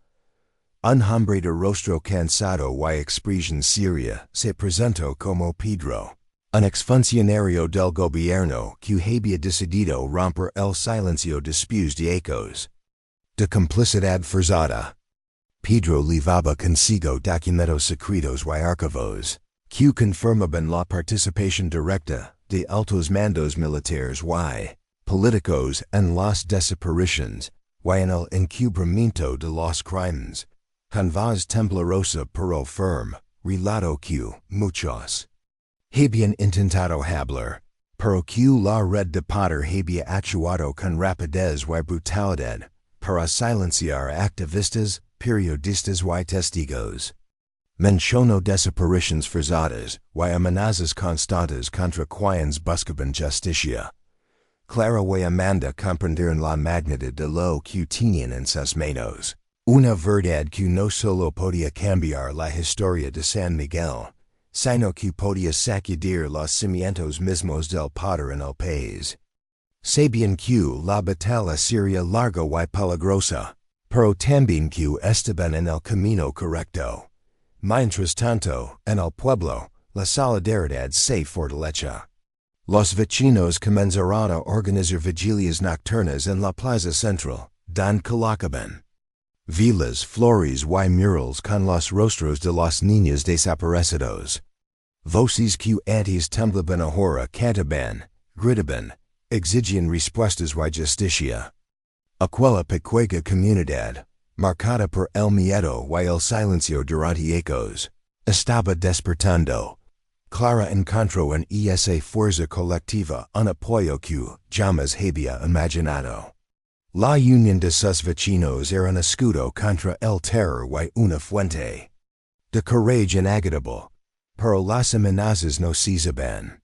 Un hombre de rostro cansado y expresión seria se presentó como Pedro, un exfuncionario del gobierno que había decidido romper el silencio después de hechos de complicidad forzada. Pedro llevaba consigo documentos secretos y archivos que confirmaban la participación directa de altos mandos militares y políticos en las desapariciones y en el encubrimiento de los crímenes. Con voz temblorosa pero firme, relató que muchos habían intentado hablar, pero que la red de poder había actuado con rapidez y brutalidad para silenciar a activistas, periodistas y testigos. Mencionó desapariciones forzadas y amenazas constantes contra quienes buscaban justicia. Clara y Amanda comprendieron la magnitud de lo que tenían en sus manos. Una verdad que no solo podía cambiar la historia de San Miguel, sino que podía sacudir los cimientos mismos del poder en el país. Sabían que la batalla sería larga y peligrosa, pero también que estaban en el camino correcto. Mientras tanto, en el pueblo, la solidaridad se fortalece. Los vecinos comenzaron a organizar vigilias nocturnas en la plaza central, donde colocaban velas, flores y murales con los rostros de los niños desaparecidos. Voces que antes temblaban ahora cantaban, gritaban, exigían respuestas y justicia. Aquella pequeña comunidad, marcada por el miedo y el silencio durante hechos, estaba despertando. Clara encontró en esa fuerza colectiva un apoyo que jamás había imaginado. La unión de sus vecinos era un escudo contra el terror y una fuente de coraje inagotable, pero las amenazas no cesaban.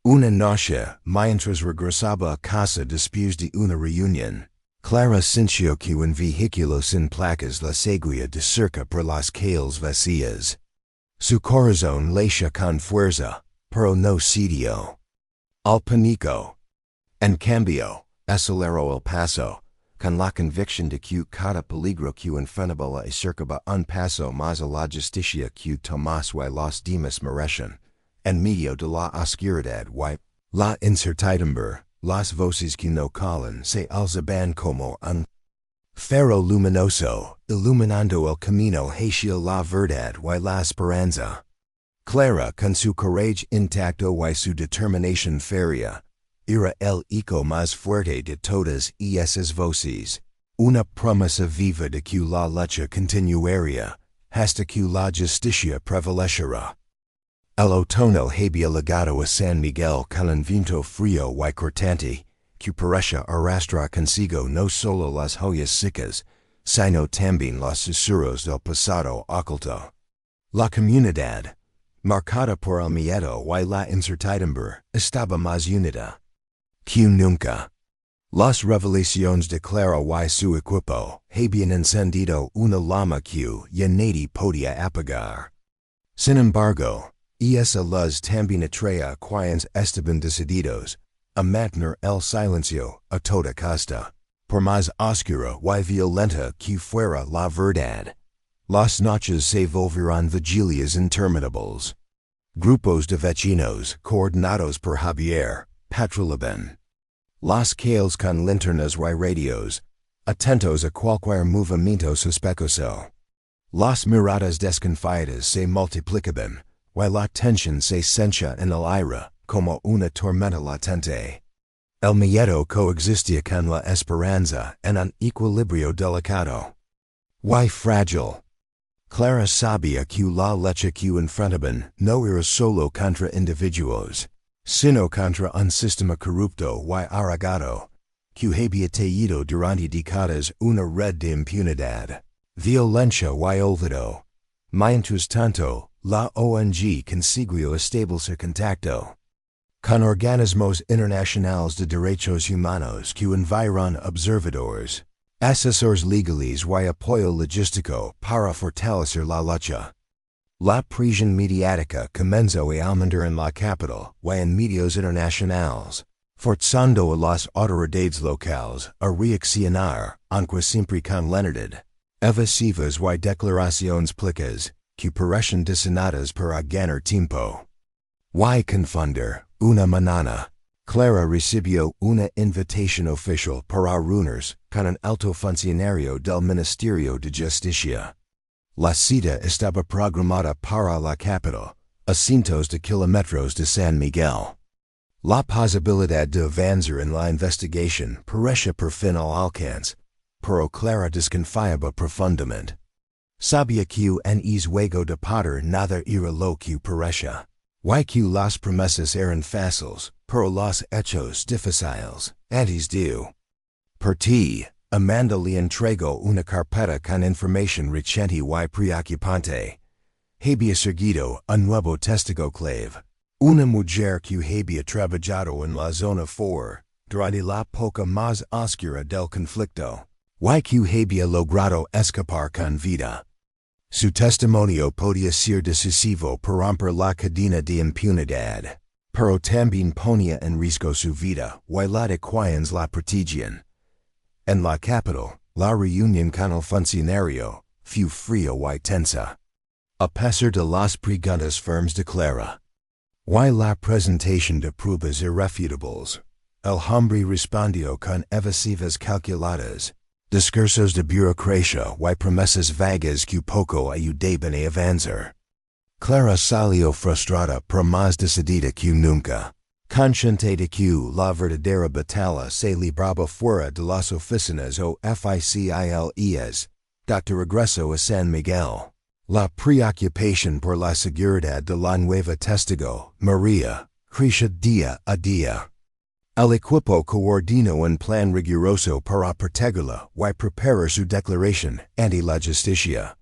Una noche, mientras regresaba a casa después de una reunión, Clara sintió que un vehículo sin placas la seguía de cerca por las calles vacías. Su corazón latía con fuerza, pero no cedió al pánico. En cambio, aceleró el paso, con la convicción de que cada peligro que enfrentaba le acercaba un paso más a la justicia que Tomás y los demás merecían. En medio de la oscuridad y la incertidumbre, las voces que no callan se alzaban como un faro luminoso, iluminando el camino hacia la verdad y la esperanza. Clara, con su coraje intacto y su determinación férrea, era el eco más fuerte de todas esas voces, una promesa viva de que la lucha continuaría, hasta que la justicia prevaleciera. El otoño había llegado a San Miguel con un viento frío y cortante, que parecía arrastrar consigo no solo las hojas secas, sino también los susurros del pasado oculto. La comunidad, marcada por el miedo y la incertidumbre, estaba más unida que nunca. Las revelaciones de Clara y su equipo habían encendido una llama que ya nadie podía apagar. Sin embargo, esa luz también atraía a quienes estaban decididos a mantener el silencio a toda costa. Por más oscura y violenta que fuera la verdad, las noches se volvieron vigilias interminables. Grupos de vecinos, coordinados por Javier, patrullaban las calles con linternas y radios, atentos a cualquier movimiento sospechoso. Las miradas desconfiadas se multiplicaban, y la tensión se sentía en el aire como una tormenta latente. El miedo coexistía con la esperanza en un equilibrio delicado y frágil. Clara sabía que la lucha que enfrentaban no era solo contra individuos, sino contra un sistema corrupto y arraigado, que había tejido durante décadas una red de impunidad, violencia y olvido. Mientras tanto, la ONG consiglio establecer contacto con organismos internacionales de derechos humanos que environ observadores, asesores legales y apoyo logístico para fortalecer la lucha. La presión mediática comenzó a aumentar en la capital y en medios internacionales, forzando a las autoridades locales a reaccionar, aunque siempre con lentitud, evasivas y declaraciones plicas, que parecen diseñadas para ganar tiempo. Y confundir, una mañana, Clara recibió una invitación oficial para reunirse con un alto funcionario del Ministerio de Justicia. La cita estaba programada para la capital, a cientos de kilómetros de San Miguel. La posibilidad de avanzar en la investigación parecía por fin al alcance, pero Clara desconfiaba profundamente. Sabía que en es juego de poder nada era lo que parecía, y que las promesas eran fáciles, pero los hechos difíciles, antes de partir. Amanda le entregó una carpeta con información reciente y preocupante. Había seguido un nuevo testigo clave, una mujer que había trabajado en la zona 4, durante la época más oscura del conflicto, y que había logrado escapar con vida. Su testimonio podía ser decisivo para romper la cadena de impunidad, pero también ponía en riesgo su vida y la de quienes la protegían. En la capital, la reunión con el funcionario fue fría y tensa. A pesar de las preguntas firmes de Clara y la presentación de pruebas irrefutables, el hombre respondió con evasivas calculadas, discursos de burocracia y promesas vagas que poco ayudaban a avanzar. Clara salió frustrada pero más decidida que nunca. Consciente de que la verdadera batalla se libraba fuera de las oficinas oficiales, de regreso a San Miguel. La preocupación por la seguridad de la nueva testigo, María, crecía día a día. El equipo coordinó un plan riguroso para protegerla y preparar su declaración ante la justicia.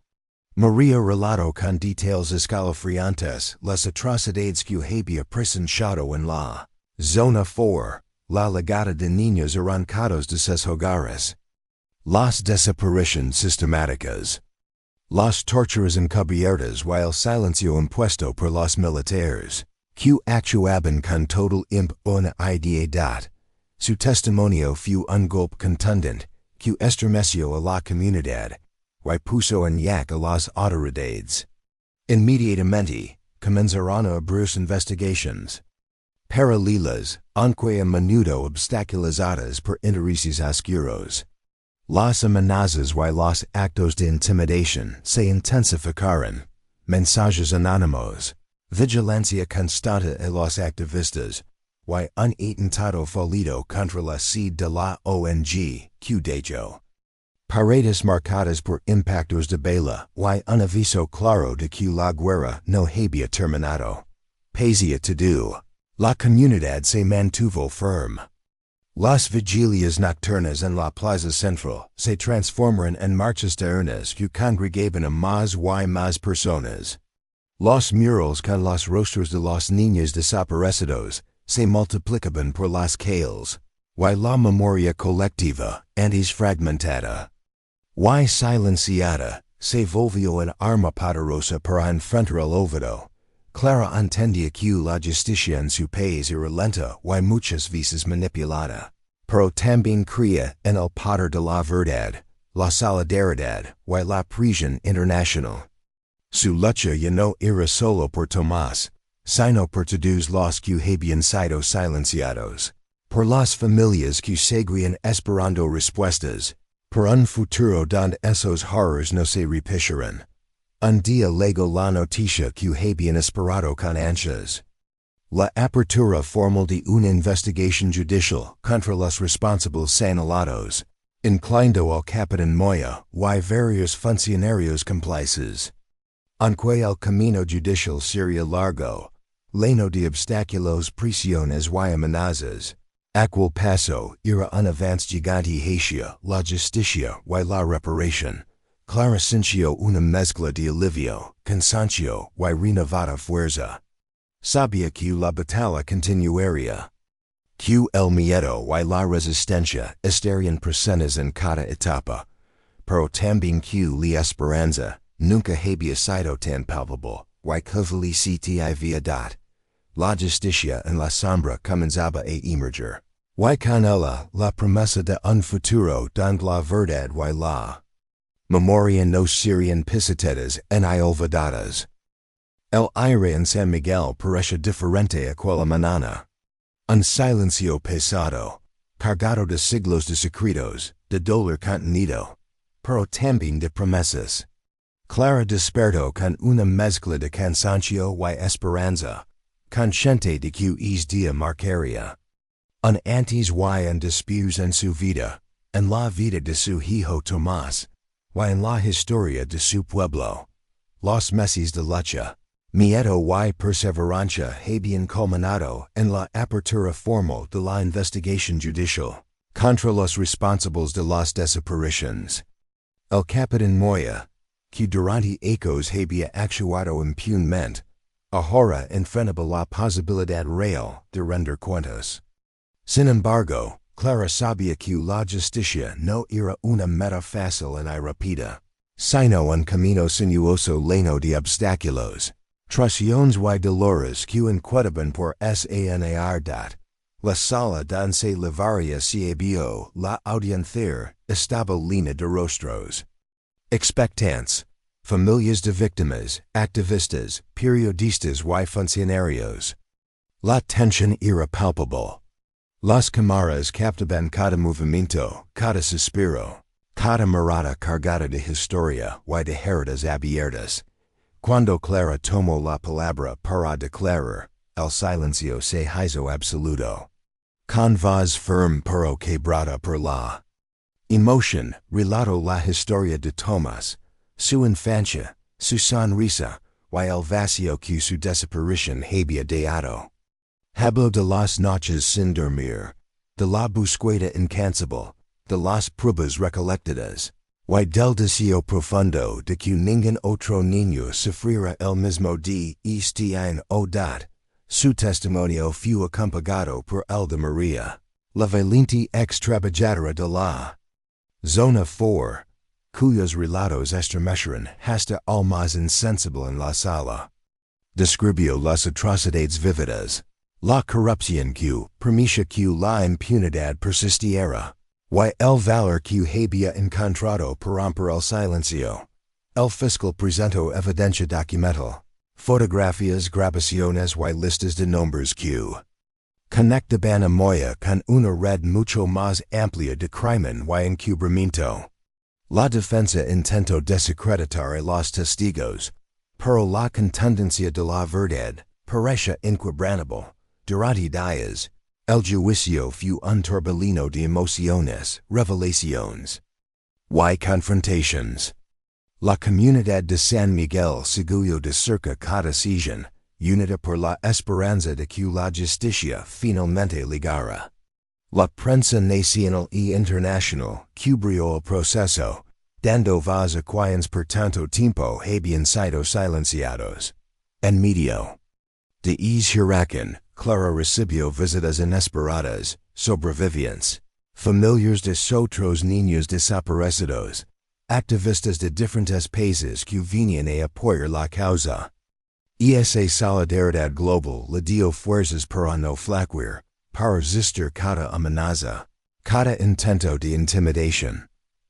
María relató con detalles escalofriantes las atrocidades que había presenciado en la zona 4, la llegada de niños arrancados de sus hogares, las desapariciones sistemáticas, las torturas encubiertas y el silencio impuesto por los militares, que actuaban con total impunidad. Su testimonio fue un golpe contundente que estremeció a la comunidad y puso en jaque a las autoridades. Inmediatamente, comenzaron a abrirse investigaciones paralelas, aunque a menudo obstaculizadas por intereses oscuros. Las amenazas y los actos de intimidación se intensificaron, mensajes anónimos, vigilancia constante a los activistas, y un atentado fallido contra la sede de la ONG, que dejó paredes marcadas por impactos de bala y un aviso claro de que la guerra no había terminado. Pese a todo, la comunidad se mantuvo firme. Las vigilias nocturnas en la plaza central se transformaron en marchas diurnas que congregaban a más y más personas. Los murales con los rostros de los niños desaparecidos se multiplicaban por las calles, y la memoria colectiva, antes fragmentada y silenciada, se volvió en arma poderosa para enfrentar el olvido. Clara entendía que la justicia en su país era lenta y muchas veces manipulada, pero también creía en el poder de la verdad, la solidaridad y la presión internacional. Su lucha ya no era solo por Tomás, sino por todos los que habían sido silenciados, por las familias que seguían esperando respuestas, por un futuro donde esos horrores no se repetirían. Un día llegó la noticia que habían esperado con ansias: la apertura formal de una investigación judicial contra los responsables señalados, incluyendo al capitán Moya y varios funcionarios cómplices. Aunque el camino judicial sería largo, lleno de obstáculos, presiones y amenazas, aquel paso era un avance gigante hacia la justicia y la reparación. Clara sincio una mezcla de alivio, cansancio, y renovada fuerza. Sabia que la batalla continuaría. Que el miedo y la resistencia estarían presentes en cada etapa, pero también que la esperanza nunca había sido tan palpable, y que felicidad, la justicia en la sombra comenzaba a emerger. Y con ella la promesa de un futuro donde la verdad y la memoria no serían pisoteadas ni olvidadas. El aire en San Miguel parece diferente a aquella mañana. Un silencio pesado, cargado de siglos de secretos, de dolor contenido, pero también de promesas. Clara despertó con una mezcla de cansancio y esperanza, consciente de que ese día marcaría un antes y un después en su vida, en la vida de su hijo Tomás, y en la historia de su pueblo. Los meses de lucha, miedo y perseverancia habían culminado en la apertura formal de la investigación judicial contra los responsables de las desapariciones. El capitán Moya, que durante ecos había actuado impunemente, ahora enfrentaba la posibilidad real de render cuentas. Sin embargo, Clara sabía que la justicia no era una meta fácil ni rápida, sino un camino sinuoso lleno de obstáculos, traiciones y dolores que inquietaban por sanar. La sala donde se llevaría se vio la audiencia estaba llena de rostros expectantes, familias de víctimas, activistas, periodistas y funcionarios. La tensión era palpable. Las cámaras captaban cada movimiento, cada suspiro, cada mirada cargada de historia y de heridas abiertas. Cuando Clara tomó la palabra para declarar, el silencio se hizo absoluto. Con voz firme pero quebrada por la emoción, relató la historia de Tomás, su infancia, su sonrisa, y el vacío que su desaparición había dejado. Habló de las noches sin dormir, de la búsqueda incansable, de las pruebas recolectadas, y del deseo profundo de que ningún otro niño sufriera el mismo de este odad. Su testimonio fue acompañado por el de María, la valiente extrabajadora de la Zona 4, cuyos relatos estremecieron hasta el más insensible en la sala. Describió las atrocidades vívidas, la corrupción que permitía que la impunidad persistiera, y el valor que había encontrado para romper el silencio. El fiscal presentó evidencia documental, fotografías, grabaciones y listas de nombres que conectaban a Moya con una red mucho más amplia de crimen y encubrimiento. La defensa intentó desacreditar a los testigos, pero la contundencia de la verdad parecía inquebrantable. Durante días, el juicio fue un torbellino de emociones, revelaciones y confrontaciones. La comunidad de San Miguel siguió de cerca cada sesión, unida por la esperanza de que la justicia finalmente llegara. La prensa nacional y internacional cubrió el proceso, dando voz a quienes por tanto tiempo habían sido silenciados. En medio de ese huracán, Clara recibió visitas inesperadas, sobrevivientes, familiares de otros niños desaparecidos, activistas de diferentes países que venían a apoyar la causa. Esa solidaridad global le dio fuerzas para no flaquear, para resistir cada amenaza, cada intento de intimidación.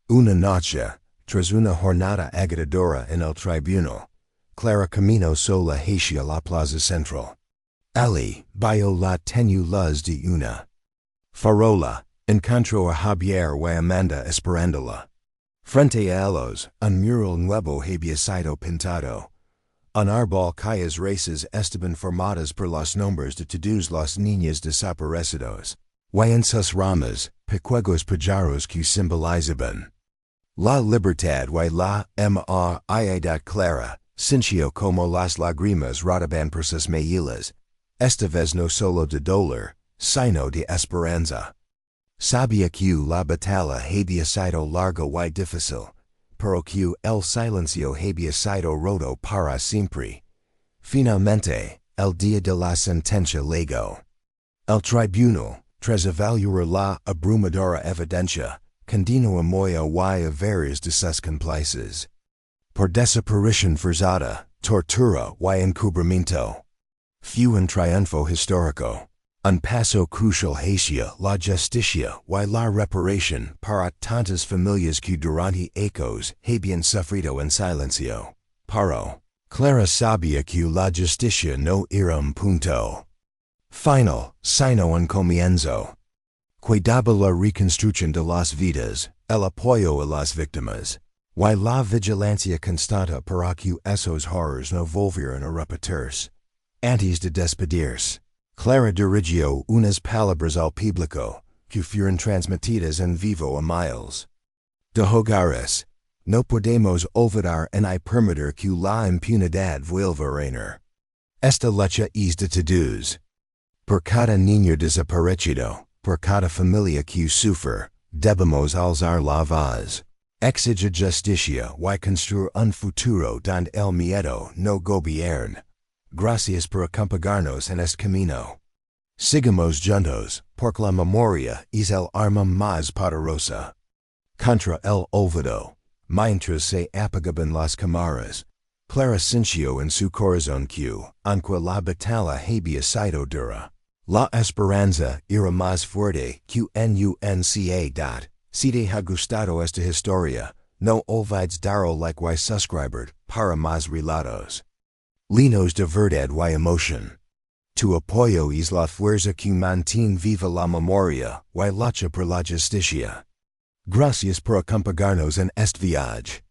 Una noche, tras una jornada agotadora en el tribunal, Clara caminó sola hacia la plaza central. Allí, vio la tenue luz de una farola, encontró a Javier y Amanda esperándola. Frente a ellos, un mural nuevo había sido pintado. Un árbol cuyas raíces estaban formadas por los nombres de todos los niños desaparecidos, y en sus ramas, pequeños pajaros que simbolizaban la libertad y la maída Clara, sintió como las lágrimas rodaban por sus mejillas, esta vez no solo de dolor, sino de esperanza. Sabía que la batalla había sido larga y difícil, pero que el silencio había sido roto para siempre. Finalmente, el día de la sentencia llegó. El tribunal, tras evaluar la abrumadora evidencia, condenó a Moya y a varios de sus cómplices por desaparición forzada, tortura y encubrimiento. Fue un triunfo histórico, un paso crucial hacia la justicia y la reparación para tantas familias que durante hechos habían sufrido en silencio. Pero Clara sabía que la justicia no era un punto final, sino un comienzo. Cuidaba la reconstrucción de las vidas, el apoyo a las víctimas, y la vigilancia constante para que esos horrores no volvieran a repetirse. Antes de despedirse, Clara dirigió unas palabras al público, que fueron transmitidas en vivo a miles de hogares. No podemos olvidar ni permitir que la impunidad vuelva a reinar. Esta lucha es de todos. Por cada niño desaparecido, por cada familia que sufre, debemos alzar la voz. Exige justicia y construir un futuro donde el miedo no gobierne. Gracias por acompañarnos en este camino. Sigamos juntos, porque la memoria es el arma más poderosa contra el olvido. Mientras se apagaban las cámaras, Clara sintió en su corazón que, aunque la batalla había sido dura, la esperanza era más fuerte que nunca. Si te ha gustado esta historia, no olvides darle like y suscribir para más relatos llenos de verdad y emoción. Tu apoyo es la fuerza que mantiene viva la memoria y lucha por la justicia. Gracias por acompañarnos en este viaje.